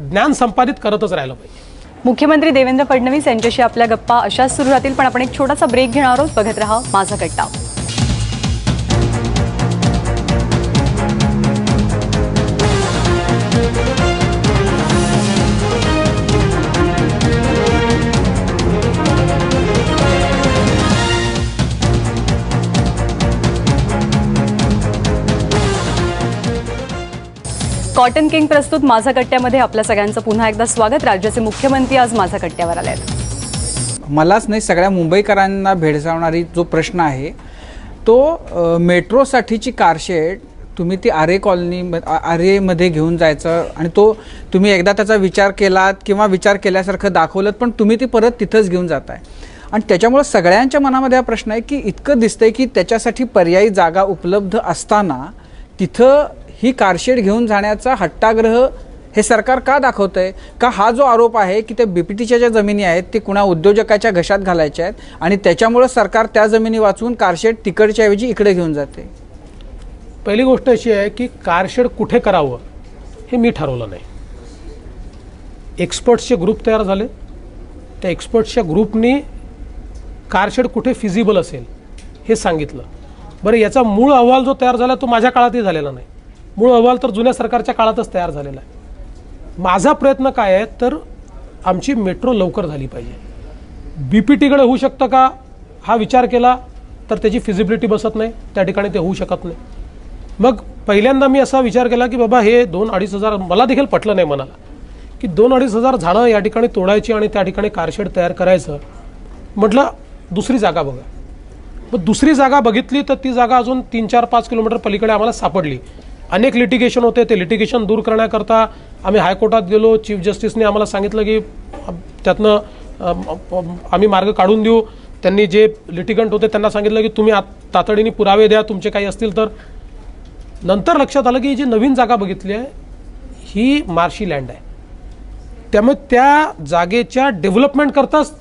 ज्ञान संपादित करतच राहिलं पाहिजे.
मुख्यमंत्री देवेंद्र फडणवीस यांच्याशी आपल्या गप्पा अशाच सुरू राहतील, पण आपण एक छोटासा ब्रेक घेणार आहोत. बघत रहा माझा कट्टा. कॉटन किंग प्रस्तुत माझा कट्ट्यामध्ये आपल्या सगळ्यांचं पुन्हा एकदा स्वागत. राज्याचे मुख्यमंत्री आज माझा कट्ट्यावर आले आहेत.
मलाच नाही, सगळ्या मुंबईकरांना भेडसावणारी जो प्रश्न आहे तो मेट्रोसाठीची कारशेड तुम्ही ती आरेमध्ये घेऊन जायचं आणि तो तुम्ही एकदा त्याचा विचार केलात किंवा विचार केल्यासारखं दाखवलं, पण तुम्ही ती परत तिथंच घेऊन जाताय. आणि त्याच्यामुळं सगळ्यांच्या मनामध्ये हा प्रश्न आहे की इतकं दिसतंय की त्याच्यासाठी पर्यायी जागा उपलब्ध असताना तिथं ही कारशेड घेऊन जाण्याचा हट्टाग्रह हे सरकार का दाखवतंय? का हा जो आरोप आहे की त्या बीपीटीच्या ज्या जमिनी आहेत ते कुणा उद्योजकाच्या घशात घालायच्या आहेत आणि त्याच्यामुळं सरकार त्या जमिनी वाचवून कारशेड तिकडच्या ऐवजी इकडे घेऊन जाते?
पहिली गोष्ट अशी आहे की कारशेड कुठे करावं हे मी ठरवलं नाही. एक्सपर्ट्सचे ग्रुप तयार झाले, त्या एक्सपर्ट्सच्या ग्रुपनी कारशेड कुठे फिजिबल असेल हे सांगितलं. बरं, याचा मूळ अहवाल जो तयार झाला तो माझ्या काळातही झालेला नाही. मूळ अहवाल तर जुन्या सरकारच्या काळातच तयार झालेला आहे. माझा प्रयत्न काय आहे तर आमची मेट्रो लवकर झाली पाहिजे. बीपीटीकडे होऊ शकतं का हा विचार केला तर त्याची फिजिबिलिटी बसत नाही, त्या ठिकाणी ते होऊ शकत नाही. मग पहिल्यांदा मी असा विचार केला की बाबा हे 2-2.5 हजार, मला देखील पटलं नाही मनाला की 2-2.5 हजार झाडं या ठिकाणी तोडायची आणि त्या ठिकाणी कारशेड तयार करायचं. म्हटलं दुसरी जागा बघा. मग दुसरी जागा बघितली तर ती जागा अजून 3-4-5 किलोमीटर पलीकडे आम्हाला सापडली. अनेक लिटिगेशन होते, ते लिटिगेशन दूर करण्याकरता आम्ही हायकोर्टात गेलो. चीफ जस्टिसने आम्हाला सांगितलं की त्यातनं आम्ही मार्ग काढून देऊ. त्यांनी जे लिटिगंट होते त्यांना सांगितलं की तुम्ही तातडीने पुरावे द्या तुमचे काही असतील तर. नंतर लक्षात आलं की जी नवीन जागा बघितली आहे ही मार्शी लँड आहे, त्यामुळे त्या जागेच्या डेव्हलपमेंट करताच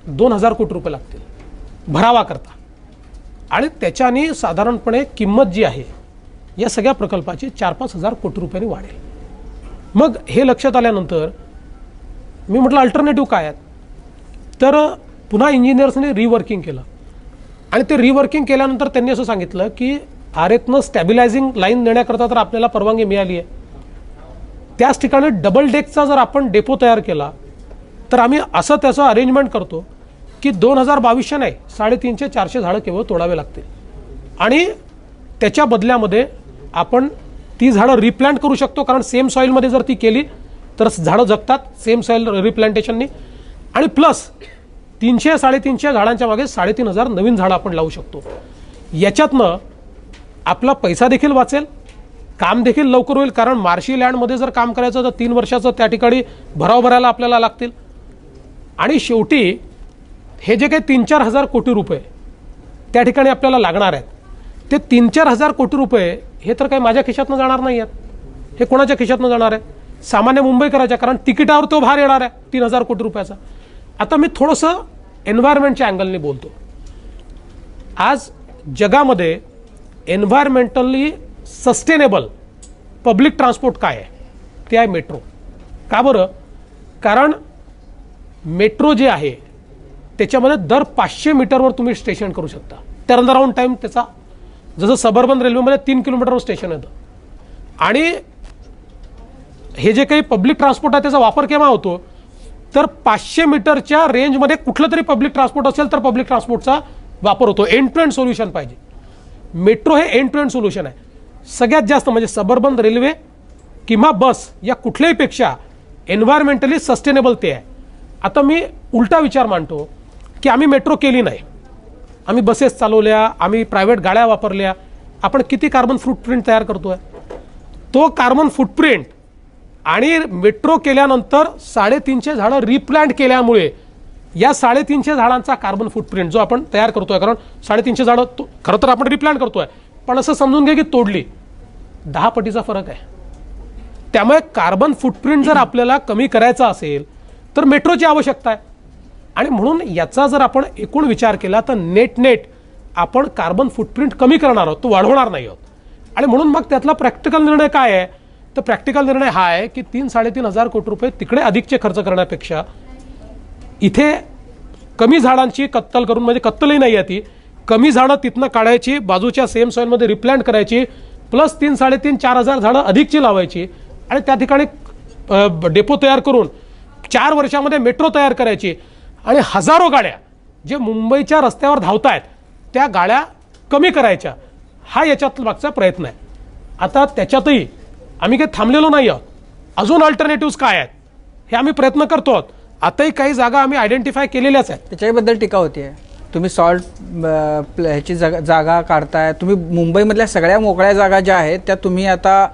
2,000 कोटी रुपये लागतील भरावा करता. आणि त्याच्याने साधारणपणे किंमत जी आहे या सगळ्या प्रकल्पाची 4-5 हजार कोटी रुपयांनी वाढेल. मग हे लक्षात आल्यानंतर मी म्हटलं अल्टरनेटिव्ह काय आहेत, तर पुन्हा इंजिनियर्सने रिवर्किंग केलं आणि ते रिवर्किंग केल्यानंतर त्यांनी असं सांगितलं की आरेतनं स्टॅबिलायझिंग लाईन देण्याकरता तर आपल्याला परवानगी मिळाली आहे. त्याच ठिकाणी डबल डेकचा जर आपण डेपो तयार केला तर आम्ही असं त्याचं अरेंजमेंट करतो की 2022 नाही 350-400 झाडं केवळ तोडावे लागतील आणि त्याच्या बदल्यामध्ये आपण ती झाडं रिप्लांट करू शकतो. कारण सेम सॉईलमध्ये जर ती केली तर झाडं जगतात सेम सॉईल रिप्लांटेशननी. आणि प्लस 300-350 झाडांच्या मागे 3,500 नवीन झाडं आपण लावू शकतो. याच्यातनं आपला पैसा देखील वाचेल, काम देखील लवकर होईल. कारण मार्शी लँडमध्ये जर काम करायचं तर 3 वर्षाचं त्या ठिकाणी भराव भरायला आपल्याला लागतील. आणि शेवटी हे जे काही 3-4 हजार कोटी रुपये त्या ठिकाणी आपल्याला लागणार आहेत ते 3-4 हजार कोटी रुपये हे तर काही माझ्या खिशातनं जाणार नाही आहेत. हे कोणाच्या खिशातनं जाणार आहे? सामान्य मुंबईकराच्या. कारण तिकिटावर तो भार येणार आहे 3,000 कोटी रुपयाचा. आता मी थोडंसं एन्व्हायरमेंटच्या अँगलने बोलतो. आज जगामध्ये एन्व्हायरमेंटली सस्टेनेबल पब्लिक ट्रान्सपोर्ट काय आहे ते आहे मेट्रो. का बरं? कारण मेट्रो जे आहे त्याच्यामध्ये दर 500 मीटरवर तुम्ही स्टेशन करू शकता. टर्नअराउंड टाईम त्याचा जसं सबर्बन रेल्वेमध्ये 3 किलोमीटरवर स्टेशन येतं. आणि हे जे काही पब्लिक ट्रान्सपोर्ट आहे त्याचा वापर केव्हा होतो तर 500 मीटरच्या रेंजमध्ये कुठलं तरी पब्लिक ट्रान्सपोर्ट असेल तर पब्लिक ट्रान्सपोर्टचा वापर होतो. एंड टू एंड सोल्युशन पाहिजे. मेट्रो हे एंड टू एंड सोल्युशन आहे. सगळ्यात जास्त म्हणजे सबर्बन रेल्वे किंवा बस या कुठल्याही पेक्षा एन्व्हायरमेंटली सस्टेनेबल ते आहे. आता मी उलटा विचार मांडतो की आम्ही मेट्रो केली नाही, आम्ही बसेस चालवल्या, आम्ही प्रायव्हेट गाड्या वापरल्या, आपण किती कार्बन फूटप्रिंट तयार करतोय. तो कार्बन फूटप्रिंट आणि मेट्रो केल्यानंतर 350 झाडं रिप्लांट केल्यामुळे या 350 झाडांचा कार्बन फूटप्रिंट जो आपण तयार करतोय, कारण 350 झाडं खरं तर आपण रिप्लांट करतोय पण असं समजून घ्या की तोडली, 10 पटीचा फरक आहे. त्यामुळे कार्बन फूटप्रिंट जर आपल्याला कमी करायचा असेल तर मेट्रोची आवश्यकता आहे. आणि म्हणून याचा जर आपण एकूण विचार केला तर नेट आपण कार्बन फूटप्रिंट कमी करणार आहोत, तो वाढवणार नाही आहोत. आणि म्हणून मग त्यातला प्रॅक्टिकल निर्णय काय आहे तर प्रॅक्टिकल निर्णय हा आहे की 3-3.5 हजार कोटी रुपये तिकडे अधिकचे खर्च करण्यापेक्षा इथे कमी झाडांची कत्तल करून, म्हणजे कत्तलही नाही आहे ती, कमी झाडं तिथनं काढायची, बाजूच्या सेम सॉईलमध्ये रिप्लांट करायची, प्लस 3-3.5-4 हजार झाडं अधिकची लावायची आणि त्या ठिकाणी डेपो तयार करून 4 वर्षामध्ये मेट्रो तयार करायची आणि हजारो गाड्या जे मुंबईच्या रस्त्यावर धावत आहेत त्या गाड्या कमी करायच्या. हा याच्यात मागचा प्रयत्न आहे. आता त्याच्यातही आम्ही काही थांबलेलो नाही आहोत. अजून अल्टरनेटिव्ह काय आहेत हे आम्ही प्रयत्न करतो आहोत. आताही काही जागा आम्ही आयडेंटिफाय केलेल्याच आहेत.
त्याच्याबद्दल टीका होती आहे. तुम्ही सॉल्ट ह्याची जागा काढताय. तुम्ही मुंबईमधल्या सगळ्या मोकळ्या जागा ज्या आहेत त्या तुम्ही आता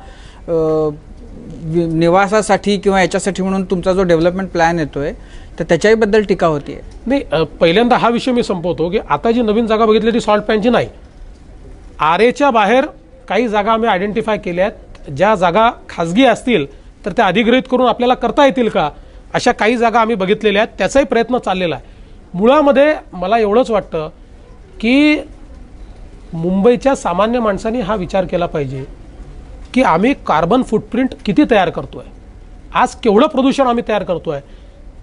निवासासाठी किंवा याच्यासाठी म्हणून तुमचा जो डेव्हलपमेंट प्लॅन येतोय तर त्याच्याबद्दल टीका होती आहे.
नाही, पहिल्यांदा हा विषय मी संपवतो की आता जी नवीन जागा बघितली ती सॉल्ट पॅनची नाही. आरेच्या बाहेर काही जागा आम्ही आयडेंटिफाय केल्या आहेत. ज्या जागा खाजगी असतील तर त्या अधिग्रहित करून आपल्याला करता येतील का अशा काही जागा आम्ही बघितलेल्या आहेत. त्याचाही प्रयत्न चाललेला आहे. मुळामध्ये मला एवढंच वाटतं की मुंबईच्या सामान्य माणसांनी हा विचार केला पाहिजे की आम्ही कार्बन फुटप्रिंट किती तयार करतोय, आज केवढं प्रदूषण आम्ही तयार करतोय.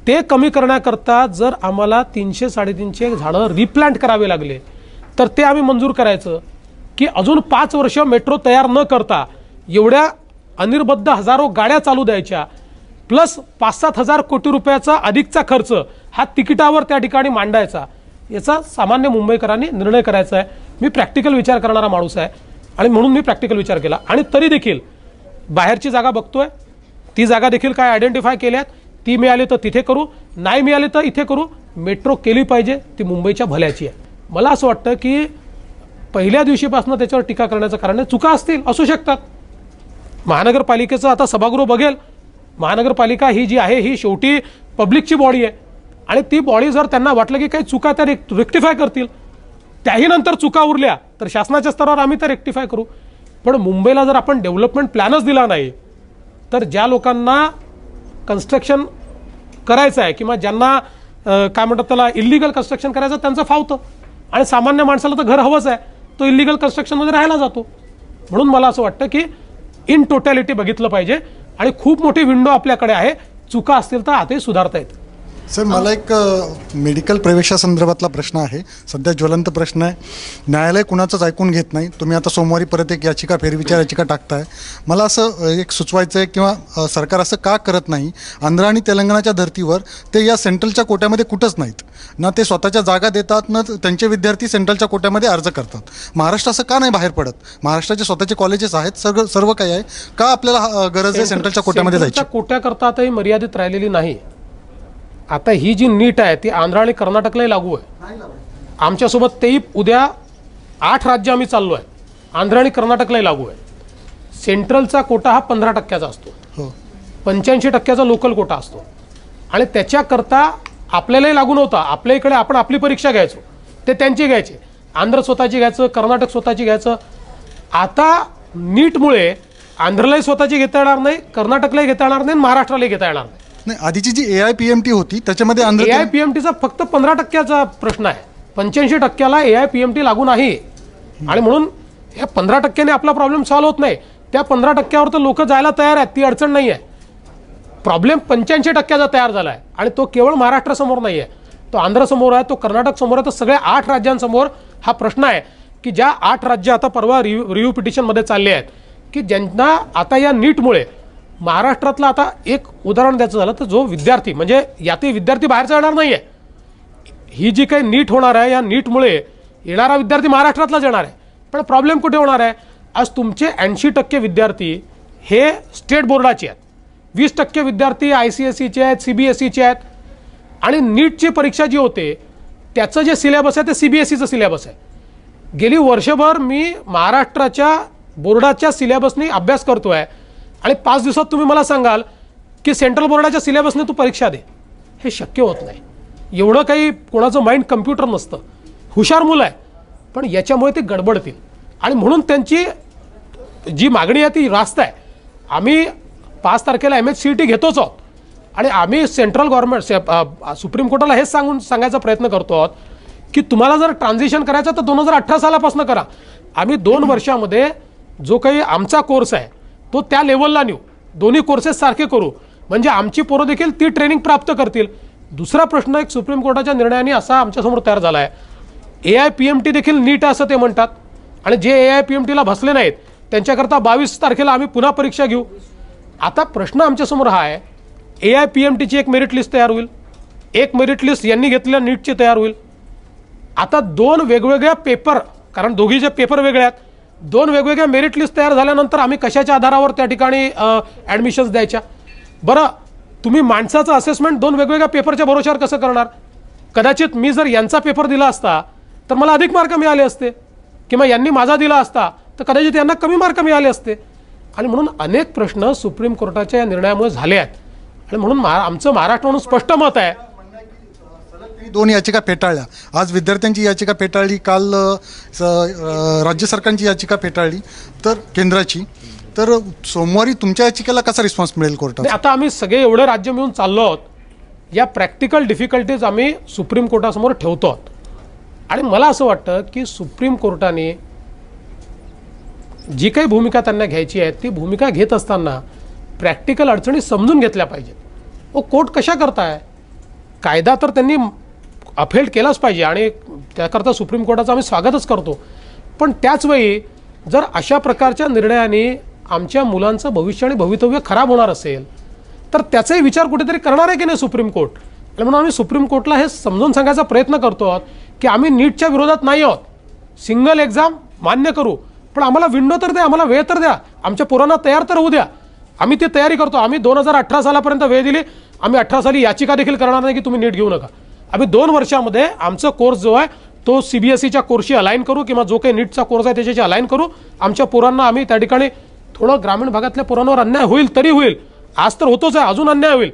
ते कमी करण्याकरता जर आम्हाला 300-350 झाडं रिप्लांट करावे लागले तर ते आम्ही मंजूर करायचं की अजून 5 वर्ष मेट्रो तयार न करता एवढ्या अनिर्बद्ध हजारो गाड्या चालू द्यायच्या प्लस 5-7 हजार कोटी रुपयाचा अधिकचा खर्च हा तिकिटावर त्या ठिकाणी मांडायचा. याचा सामान्य मुंबईकरांनी निर्णय करायचा आहे. मी प्रॅक्टिकल विचार करणारा माणूस आहे आणि म्हणून मी प्रॅक्टिकल विचार केला. आणि तरी देखील बाहेरची जागा बघतोय. ती जागा देखील काय आयडेंटिफाय केल्यात. ती मिळाली तर तिथे करू, नाही मिळाली तर इथे करू. मेट्रो केली पाहिजे, ती मुंबईच्या भल्याची आहे. मला असं वाटतं की पहिल्या दिवशीपासून त्याच्यावर टीका करण्याचं कारण चुका असतील, असू शकतात. महानगरपालिकेचं आता सभागृह बघेल. महानगरपालिका ही जी आहे ही शेवटी पब्लिकची बॉडी आहे आणि ती बॉडी जर त्यांना वाटलं की काही चुका त्या रेक्टिफाय करतील, त्याही नंतर चुका उरल्या तर शासनाच्या स्तरावर आम्ही त्या रेक्टिफाय करू. पण मुंबईला जर आपण डेव्हलपमेंट प्लॅनच दिला नाही तर ज्या लोकांना कन्स्ट्रक्शन करायचं आहे किंवा ज्यांना काय म्हणतात त्याला इल्लिगल कन्स्ट्रक्शन करायचं त्यांचं फावतं आणि सामान्य माणसाला तर घर हवंच आहे, तो इल्लिगल कन्स्ट्रक्शनमध्ये राहायला जातो. म्हणून मला असं वाटतं की इन टोटॅलिटी बघितलं पाहिजे आणि खूप मोठी विंडो आपल्याकडे आहे. चुका असतील तर आताही सुधारता येते.
सर, मला एक मेडिकल प्रवेशासंदर्भातला प्रश्न आहे. सध्या ज्वलंत प्रश्न आहे. न्यायालय कुणाचंच ऐकून घेत नाही. तुम्ही आता सोमवारी परत एक याचिका, फेरविचार याचिका टाकताय. मला असं एक सुचवायचं आहे किंवा सरकार असं का करत नाही, आंध्र आणि तेलंगणाच्या धर्तीवर ते या सेंट्रलच्या कोट्यामध्ये कुठंच नाहीत ना, ते स्वतःच्या जागा देतात ना त्यांचे विद्यार्थी सेंट्रलच्या कोट्यामध्ये अर्ज करतात. महाराष्ट्र असं का नाही बाहेर पडत? महाराष्ट्राचे स्वतःचे कॉलेजेस आहेत, सर्व काही आहे. का आपल्याला गरज आहे सेंट्रलच्या कोट्यामध्ये जायची?
कोट्याकरता आताही मर्यादित राहिलेली नाही. आता ही जी नीट आहे ती आंध्र आणि कर्नाटकलाही लागू आहे. आमच्यासोबत तेही उद्या 8 राज्य आम्ही चाललो आहे. आंध्र आणि कर्नाटकलाही लागू आहे. सेंट्रलचा कोटा हा 15% असतो, 85% लोकल कोटा असतो आणि त्याच्याकरता आपल्यालाही लागू नव्हता. आपल्या इकडे आपण आपली परीक्षा घ्यायचो, ते त्यांची घ्यायचे. आंध्र स्वतःची घ्यायचं, कर्नाटक स्वतःची घ्यायचं. आता नीटमुळे आंध्रलाही स्वतःची घेता येणार नाही, कर्नाटकलाही घेता येणार नाही, महाराष्ट्रालाही घेता येणार नाही.
नाही, आधीची जी AIPMT होती त्याच्यामध्ये
AIPMTचा फक्त 15%चा प्रश्न आहे. 85%ला AIPMT लागू नाही आणि म्हणून या 15%ने आपला प्रॉब्लेम सॉल्व्ह होत नाही. त्या 15%वर तर लोक जायला तयार आहेत, ती अडचण नाही आहे. प्रॉब्लेम 85%चा तयार झाला आहे आणि तो केवळ महाराष्ट्रासमोर नाही आहे, तो आंध्रसमोर आहे, तो कर्नाटक समोर आहे, तो सगळ्या 8 राज्यांसमोर हा प्रश्न आहे की ज्या 8 राज्य आता परवा रिव्ह्यू पिटिशनमध्ये चालले आहेत की ज्यांना आता या नीटमुळे महाराष्ट्रातला, आता एक उदाहरण द्यायचं झालं तर जो विद्यार्थी म्हणजे यातही विद्यार्थी बाहेरचा येणार नाही आहे. ही जी काही नीट होणार आहे या नीटमुळे येणारा विद्यार्थी महाराष्ट्रातलाच येणार आहे. पण प्रॉब्लेम कुठे होणार आहे? आज तुमचे 80% विद्यार्थी हे स्टेट बोर्डाचे आहेत, 20% विद्यार्थी ICSEचे आहेत, CBSEचे आहेत आणि नीटची परीक्षा जी होते त्याचं जे सिलेबस आहे ते CBSEचं सिलेबस आहे. गेली वर्षभर मी महाराष्ट्राच्या बोर्डाच्या सिलेबसनी अभ्यास करतोय आणि 5 दिवसात तुम्ही मला सांगाल की सेंट्रल बोर्डाच्या सिलेबसने तू परीक्षा दे, हे शक्य होत नाही. एवढं काही कोणाचं माइंड कम्प्युटर नसतं. हुशार मुलं आहे पण याच्यामुळे ते गडबडतील आणि म्हणून त्यांची जी मागणी आहे ती रास्त आहे. आम्ही 5 तारखेला MHCET घेतोच आहोत आणि आम्ही सेंट्रल गव्हर्नमेंट सुप्रीम कोर्टाला हेच सांगायचा प्रयत्न करतो आहोत की तुम्हाला जर ट्रान्झिशन करायचं तर 2018 सालापासून करा. आम्ही 2 वर्षामध्ये जो काही आमचा कोर्स आहे तो त्या लेवलला नेऊ, दोन्ही कोर्सेस सारखे करू म्हणजे आमची पोरं देखील ती ट्रेनिंग प्राप्त करतील. दुसरा प्रश्न एक सुप्रीम कोर्टाच्या निर्णयाने असा आमच्यासमोर तयार झाला आहे, AIPMT देखील नीट असं ते म्हणतात आणि जे AIPMTला बसले नाहीत त्यांच्याकरता 22 तारखेला आम्ही पुन्हा परीक्षा घेऊ. आता प्रश्न आमच्यासमोर हा आहे, AIPMTची एक मेरिट लिस्ट तयार होईल, एक मेरिट लिस्ट यांनी घेतलेल्या नीटची तयार होईल. आता 2 वेगवेगळ्या पेपर, कारण दोघी जे पेपर वेगळे आहेत, 2 वेगवेगळ्या मेरिट लिस्ट तयार झाल्यानंतर आम्ही कशाच्या आधारावर त्या ठिकाणी ॲडमिशन्स द्यायच्या? बरं, तुम्ही माणसाचं असेसमेंट 2 वेगवेगळ्या पेपरच्या भरोश्यावर कसं करणार? कदाचित मी जर यांचा पेपर दिला असता तर मला अधिक मार्क मिळाले असते, किंवा यांनी माझा दिला असता तर कदाचित यांना कमी मार्क मिळाले असते. आणि म्हणून अनेक प्रश्न सुप्रीम कोर्टाच्या या निर्णयामुळे झाले आहेत. आणि म्हणून आमचं महाराष्ट्र म्हणून स्पष्ट मत आहे,
2 याचिका फेटाळल्या. आज विद्यार्थ्यांची याचिका फेटाळली, काल राज्य सरकारची याचिका फेटाळली, तर केंद्राची. तर सोमवारी तुमच्या याचिकेला कसा रिस्पॉन्स मिळेल कोर्टात?
आता आम्ही सगळे एवढे राज्य मिळून चाललो आहोत. या प्रॅक्टिकल डिफिकल्टीज आम्ही सुप्रीम कोर्टासमोर ठेवतो आहोत. आणि मला असं वाटतं की सुप्रीम कोर्टाने जी काही भूमिका त्यांना घ्यायची आहे ती भूमिका घेत असताना प्रॅक्टिकल अडचणी समजून घेतल्या पाहिजेत. कोर्ट कशा करताय? कायदा तर त्यांनी अफेल्ड केलाच पाहिजे आणि त्याकरता सुप्रीम कोर्टाचं आम्ही स्वागतच करतो. पण त्याचवेळी जर अशा प्रकारच्या निर्णयाने आमच्या मुलांचं भविष्य आणि भवितव्य खराब होणार असेल तर त्याचाही विचार कुठेतरी करणार आहे की नाही सुप्रीम कोर्ट? आणि म्हणून आम्ही सुप्रीम कोर्टला हे समजून सांगायचा प्रयत्न करतो आहोत की आम्ही नीटच्या विरोधात नाही आहोत. सिंगल एक्झाम मान्य करू, पण आम्हाला विंडो तर द्या, आम्हाला वेळ तर द्या, आमच्या पोरांना तयार तर होऊ द्या. आम्ही ती तयारी करतो. आम्ही 2018 सालापर्यंत वेळ दिली. आम्ही 18 साली याचिका देखील करणार नाही की तुम्ही नीट घेऊ नका. आम्ही 2 वर्षामध्ये आमचा कोर्स जो आहे तो CBSEच्या कोर्सशी अलाइन करू, किंवा जो काही नीटचा कोर्स आहे त्याच्याशी अलाइन करू. आमच्या पोरांना आम्ही त्या ठिकाणी थोडं ग्रामीण भागातल्या पोरांवर अन्याय होईल तरी होईल, आज तर होतोच आहे, अजून अन्याय होईल.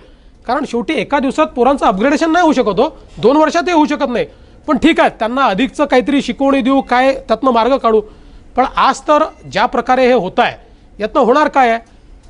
कारण शेवटी एका दिवसात पोरांचं अपग्रेडेशन नाही होऊ शकत हो, 2 वर्षातही होऊ शकत नाही. पण ठीक आहे, त्यांना अधिकचं काहीतरी शिकवणी देऊ, काय त्यातनं मार्ग काढू. पण आज तर ज्या प्रकारे हे होत आहे यातनं होणार काय आहे?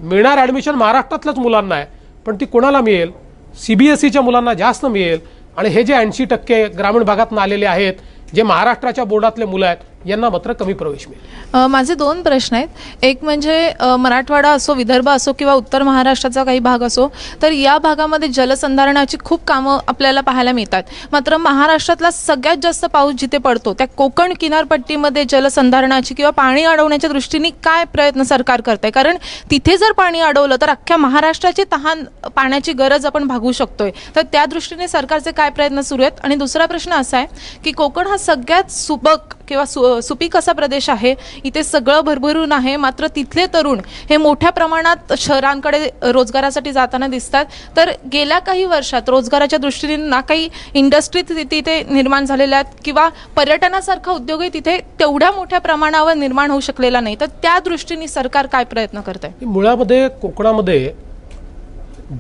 मिळणार ॲडमिशन महाराष्ट्रातल्याच मुलांना आहे, पण ती कोणाला मिळेल? CBSEच्या मुलांना जास्त मिळेल. आणि हे जे 80% ग्रामीण भागातून आलेले आहेत, जे महाराष्ट्राच्या बोर्डातले मुलं आहेत, यांना मात्र कमी प्रवेश मिळेल.
माझे 2 प्रश्न आहेत. एक म्हणजे मराठवाडा असो, विदर्भ असो किंवा उत्तर महाराष्ट्राचा काही भाग असो, तर या भागामध्ये जलसंधारणाची खूप कामं आपल्याला पाहायला मिळतात. मात्र महाराष्ट्रातला सगळ्यात जास्त पाऊस जिथे पडतो त्या कोकण किनारपट्टीमध्ये जलसंधारणाची किंवा पाणी अडवण्याच्या दृष्टीने काय प्रयत्न सरकार करत आहे? कारण तिथे जर पाणी अडवलं तर अख्ख्या महाराष्ट्राची तहान पाण्याची गरज आपण भागवू शकतोय. तर त्या दृष्टीने सरकारचे काय प्रयत्न सुरू आहेत? आणि दुसरा प्रश्न असा आहे की कोकण हा सगळ्यात सुबक किंवा सुपीक असा प्रदेश आहे, इथे सगळं भरभरून आहे, मात्र तिथले तरुण हे मोठ्या प्रमाणात शहरांकडे रोजगारासाठी जाताना दिसतात. तर गेल्या काही वर्षात रोजगाराच्या दृष्टीने ना काही इंडस्ट्री तिथे निर्माण झालेल्या आहेत किंवा पर्यटनासारखा उद्योगही तिथे तेवढ्या मोठ्या प्रमाणावर निर्माण होऊ शकलेला नाही. तर त्या दृष्टीने सरकार काय प्रयत्न करत आहे?
मुळामध्ये कोकणामध्ये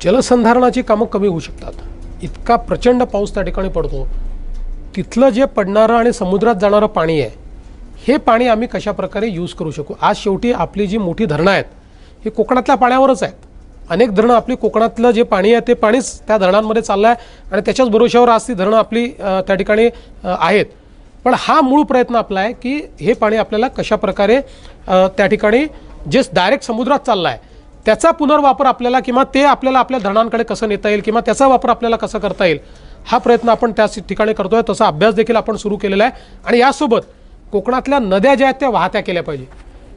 जलसंधारणाची कामं कमी होऊ शकतात. इतका प्रचंड पाऊस त्या ठिकाणी पडतो. तिथलं जे पडणारं आणि समुद्रात जाणारं पाणी आहे, हे पाणी आम्ही कशा प्रकारे यूज करू शकू? आज शेवटी आपली जी मोठी धरणं आहेत ही कोकणातल्या पाण्यावरच आहेत. अनेक धरणं आपली कोकणातलं जे पाणी आहे ते पाणीच त्या धरणांमध्ये चाललं आहे आणि त्याच्याच भरोश्यावर आज ती धरणं आपली त्या ठिकाणी आहेत. पण हा मूळ प्रयत्न आपला आहे की हे पाणी आपल्याला कशा प्रकारे त्या ठिकाणी जे डायरेक्ट समुद्रात चाललं आहे त्याचा पुनर्वापर आपल्याला, किंवा ते आपल्याला आपल्या धरणांकडे कसं नेता येईल, किंवा त्याचा वापर आपल्याला कसा करता येईल, हा प्रयत्न आपण त्या ठिकाणी करतोय. तसा अभ्यास देखील आपण सुरू केलेला आहे. आणि यासोबत कोकणातल्या नद्या ज्या आहेत त्या वाहत्या केल्या पाहिजे.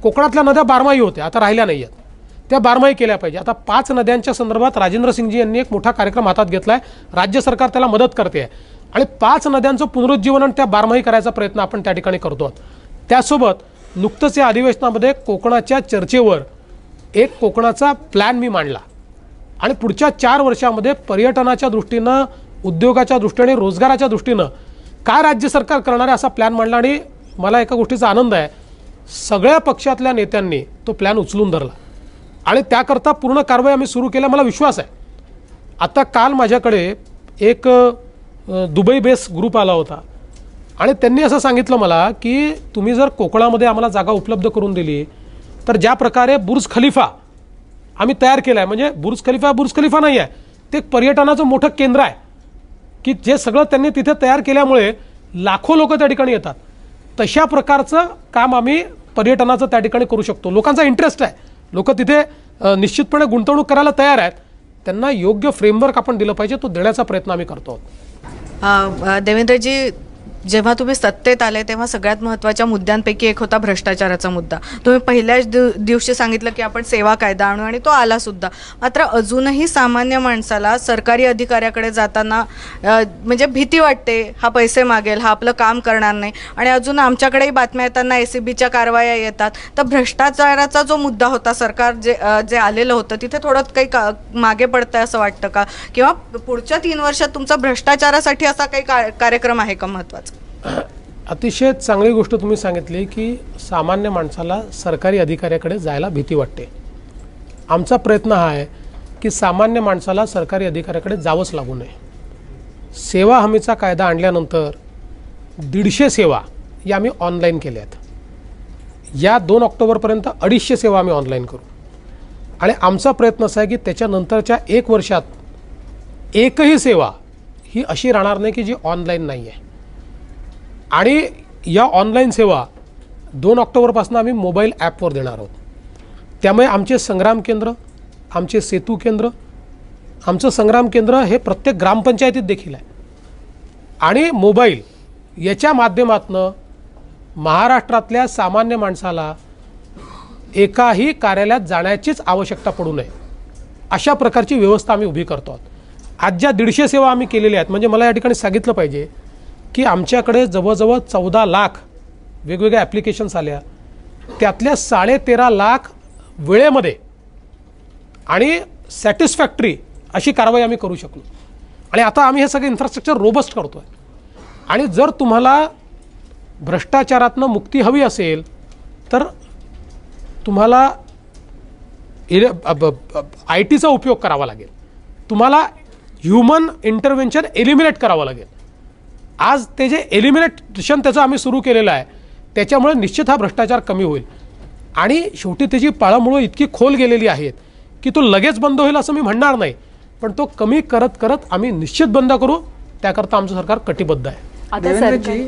कोकणातल्या नद्या बारमाही होत्या, आता राहिल्या नाही आहेत, त्या बारमाही केल्या पाहिजे. आता 5 नद्यांच्या संदर्भात राजेंद्र सिंगजी यांनी एक मोठा कार्यक्रम हातात घेतला आहे. राज्य सरकार त्याला मदत करते आहे आणि 5 नद्यांचं पुनरुज्जीवन त्या बारमाही करायचा प्रयत्न आपण त्या ठिकाणी करतो आहोत. त्यासोबत नुकतंच या अधिवेशनामध्ये कोकणाच्या चर्चेवर एक कोकणाचा प्लॅन मी मांडला आणि पुढच्या 4 वर्षामध्ये पर्यटनाच्या दृष्टीनं, उद्योगाच्या दृष्टीने, रोजगाराच्या दृष्टीनं काय राज्य सरकार करणार आहे असा प्लॅन मांडला. आणि मला एका गोष्टीचा आनंद आहे, सगळ्या पक्षातल्या नेत्यांनी तो प्लॅन उचलून धरला आणि त्याकरता पूर्ण कारवाई आम्ही सुरू केल्या. मला विश्वास आहे. आता काल माझ्याकडे एक दुबई बेस ग्रुप आला होता आणि त्यांनी असं सांगितलं मला की तुम्ही जर कोकणामध्ये आम्हाला जागा उपलब्ध करून दिली तर ज्या प्रकारे बुर्ज खलिफा आम्ही तयार केला आहे, म्हणजे बुर्ज खलिफा नाही आहे, ते एक पर्यटनाचं मोठं केंद्र आहे की जे सगळं त्यांनी तिथे तयार केल्यामुळे लाखो लोक त्या ठिकाणी येतात. तशा प्रकारचं काम आम्ही पर्यटनाचं त्या ठिकाणी करू शकतो. लोकांचा इंटरेस्ट आहे, लोक तिथे निश्चितपणे गुंतवणूक करायला तयार आहेत. त्यांना योग्य फ्रेमवर्क आपण दिलं पाहिजे, तो देण्याचा प्रयत्न आम्ही करतो.
देवेंद्रजी, जेव्हा तुम्ही सत्तेत आले तेव्हा सगळ्यात महत्त्वाच्या मुद्द्यांपैकी एक होता भ्रष्टाचाराचा मुद्दा. तुम्ही पहिल्याच दिवशी सांगितलं की आपण सेवा कायदा आणू आणि तो आला सुद्धा. मात्र अजूनही सामान्य माणसाला सरकारी अधिकाऱ्याकडे जाताना म्हणजे भीती वाटते, हा पैसे मागेल, हा आपलं काम करणार नाही. आणि अजून आमच्याकडेही बातम्या येताना ACBच्या कारवाया येतात. तर भ्रष्टाचाराचा जो मुद्दा होता, सरकार जे आलेलं होतं तिथे थोडं काही मागे पडतंय असं वाटतं का? किंवा पुढच्या 3 वर्षात तुमचा भ्रष्टाचारासाठी असा काही कार्यक्रम आहे का महत्त्वाचा?
अतिशय चांगली गोष्ट तुम्ही सांगितली की सामान्य माणसाला सरकारी अधिकाऱ्याकडे जायला भीती वाटते. आमचा प्रयत्न हा आहे की सामान्य माणसाला सरकारी अधिकाऱ्याकडे जावंच लागू नये. सेवा हमीचा कायदा आणल्यानंतर 150 सेवा या आम्ही ऑनलाईन केल्या आहेत. या 2 ऑक्टोबरपर्यंत 250 सेवा आम्ही ऑनलाईन करू आणि आमचा प्रयत्न असा आहे की त्याच्यानंतरच्या 1 वर्षात एकही सेवा ही अशी राहणार नाही की जी ऑनलाईन नाही आहे. आणि या ऑनलाईन सेवा 2 ऑक्टोबरपासून आम्ही मोबाईल ॲपवर देणार आहोत. त्यामुळे आमचे संग्राम केंद्र, आमचे सेतू केंद्र, आमचं संग्राम केंद्र हे प्रत्येक ग्रामपंचायतीत देखील आहे. आणि मोबाईल याच्या माध्यमातून महाराष्ट्रातल्या सामान्य माणसाला एकाही कार्यालयात जाण्याचीच आवश्यकता पडू नये अशा प्रकारची व्यवस्था आम्ही उभी करतो आहोत. आज ज्या 150 सेवा आम्ही केलेल्या आहेत, म्हणजे मला या ठिकाणी सांगितलं पाहिजे की आमच्याकडे जवळजवळ 14 लाख वेगवेगळ्या ॲप्लिकेशन्स आल्या. त्यातल्या 13.5 लाख वेळेमध्ये आणि सॅटिस्फॅक्टरी अशी कारवाई आम्ही करू शकलो. आणि आता आम्ही हे सगळे इन्फ्रास्ट्रक्चर रोबस्ट करतो आहे. आणि जर तुम्हाला भ्रष्टाचारातनं मुक्ती हवी असेल तर तुम्हाला IT चा उपयोग करावा लागेल. तुम्हाला ह्युमन इंटरव्हेन्शन एलिमिनेट करावं लागेल. आज ते जे एलिमिनेशन त्याचं आम्ही सुरू केलेलं आहे त्याच्यामुळे निश्चित हा भ्रष्टाचार कमी होईल. आणि शेवटी त्याची पाळंमुळं इतकी खोल गेलेली आहेत की तो लगेच बंद होईल असं मी म्हणणार नाही, पण तो कमी करत करत आम्ही निश्चित बंद करू. त्याकरता आमचं सरकार कटिबद्ध आहे.
देवेंद्रजी,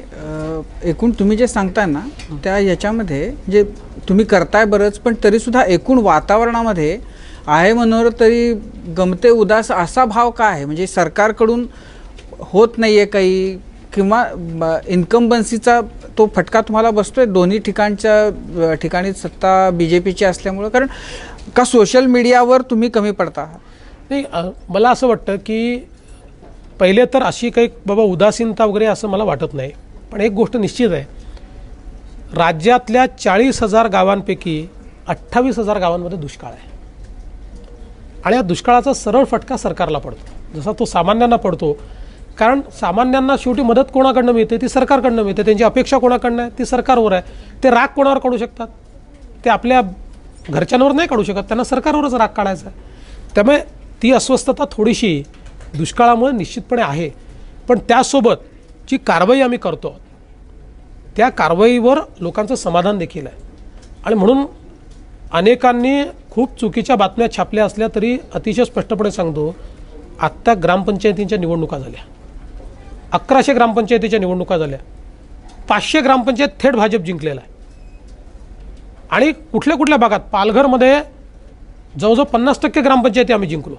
एकूण तुम्ही जे सांगताय ना त्या याच्यामध्ये जे तुम्ही करताय बरंच, पण तरीसुद्धा एकूण वातावरणामध्ये आहे म्हणून तरी गमते उदास असा भाव का आहे? म्हणजे सरकारकडून होत नाही आहे काही, किंवा इन्कम्बन्सीचा तो फटका तुम्हाला बसतोय दोन्ही ठिकाणी सत्ता BJPची असल्यामुळं, कारण का सोशल मीडियावर तुम्ही कमी पडता?
नाही, मला असं वाटतं की पहिले तर अशी काही बाबा उदासीनता वगैरे असं मला वाटत नाही. पण एक गोष्ट निश्चित आहे, राज्यातल्या 40,000 गावांपैकी 28,000 गावांमध्ये दुष्काळ आहे. आणि या दुष्काळाचा सरळ फटका सरकारला पडतो, जसा तो सामान्यांना पडतो. कारण सामान्यांना शेवटी मदत कोणाकडनं मिळते? ती सरकारकडनं मिळते. त्यांची अपेक्षा कोणाकडनं आहे? ती सरकारवर आहे. ते राग कोणावर काढू शकतात? ते आपल्या घरच्यांवर नाही काढू शकत, त्यांना सरकारवरच राग काढायचा आहे. त्यामुळे ती अस्वस्थता थोडीशी दुष्काळामुळे निश्चितपणे आहे. पण त्यासोबत जी कारवाई आम्ही करतो त्या कारवाईवर लोकांचं समाधान देखील आहे. आणि म्हणून अनेकांनी खूप चुकीच्या बातम्या छापल्या असल्या तरी अतिशय स्पष्टपणे सांगतो, आत्ता ग्रामपंचायतींच्या निवडणुका झाल्या, 1100 ग्रामपंचायतीच्या निवडणुका झाल्या, 500 ग्रामपंचायत थेट भाजप जिंकलेला आहे. आणि कुठल्या कुठल्या भागात, पालघरमध्ये जवळजवळ 50% ग्रामपंचायती आम्ही जिंकलो,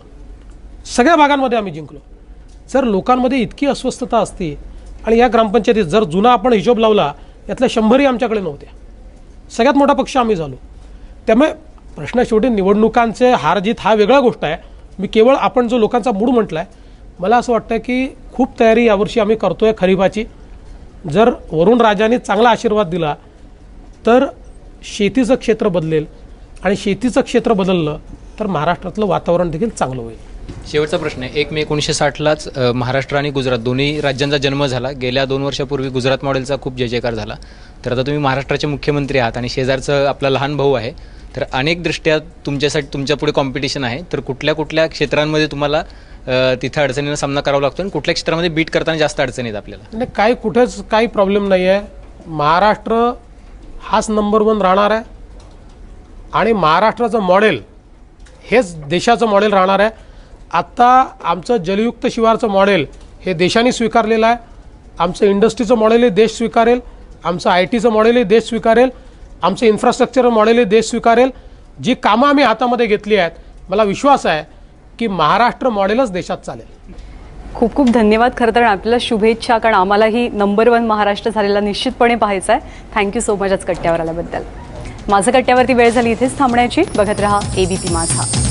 सगळ्या भागांमध्ये आम्ही जिंकलो. जर लोकांमध्ये इतकी अस्वस्थता असती आणि या ग्रामपंचायतीत जर जुना आपण हिशोब लावला यातल्या 100ही आमच्याकडे नव्हत्या, सगळ्यात मोठा पक्ष आम्ही झालो. त्यामुळे प्रश्न शेवटी निवडणुकांचे हार जीत हा वेगळा गोष्ट आहे. मी केवळ आपण जो लोकांचा मूड म्हटला आहे, मला असं वाटतं की खूप तयारी यावर्षी आम्ही करतो आहे खरीपाची. जर वरुण राजाने चांगला आशीर्वाद दिला तर शेतीचं क्षेत्र बदलेल, आणि शेतीचं क्षेत्र बदललं तर महाराष्ट्रातलं वातावरण देखील चांगलं होईल.
शेवटचा प्रश्न आहे, 1 मे 1960लाच महाराष्ट्र आणि गुजरात दोन्ही राज्यांचा जन्म झाला. गेल्या 2 वर्षापूर्वी गुजरात मॉडेलचा खूप जयजयकार झाला. तर आता तुम्ही महाराष्ट्राचे मुख्यमंत्री आहात आणि शेजारचं आपला लहान भाऊ आहे. तर अनेक दृष्ट्या तुमच्यासाठी तुमच्यापुढे कॉम्पिटिशन आहे. तर कुठल्या कुठल्या क्षेत्रांमध्ये तुम्हाला तिथे अडचणींना सामना करावा लागतो आणि कुठल्या क्षेत्रामध्ये बीट करताना जास्त अडचणी आहेत आपल्याला?
नाही, काही कुठेच काही प्रॉब्लेम नाही आहे. महाराष्ट्र हाच नंबर 1 राहणार आहे आणि महाराष्ट्राचं मॉडेल हेच देशाचं मॉडेल राहणार आहे. आत्ता आमचं जलयुक्त शिवारचं मॉडेल हे देशाने स्वीकारलेलं आहे. आमचं इंडस्ट्रीचं मॉडेलही देश स्वीकारेल, आमचं ITचं मॉडेलही देश स्वीकारेल, आमचं इन्फ्रास्ट्रक्चर मॉडेलही देश स्वीकारेल. जी कामं आम्ही हातामध्ये घेतली आहेत, मला विश्वास आहे की महाराष्ट्र मॉडेलच देशात चालेल.
खूप खूप धन्यवाद. खरं तर आपल्याला शुभेच्छा, कारण आम्हालाही नंबर 1 महाराष्ट्र झालेला निश्चितपणे पाहायचा आहे. थँक्यू सो मच आज कट्ट्यावर आल्याबद्दल. माझं कट्ट्यावरती वेळ झाली इथेच थांबण्याची. बघत रहा ABP माझा.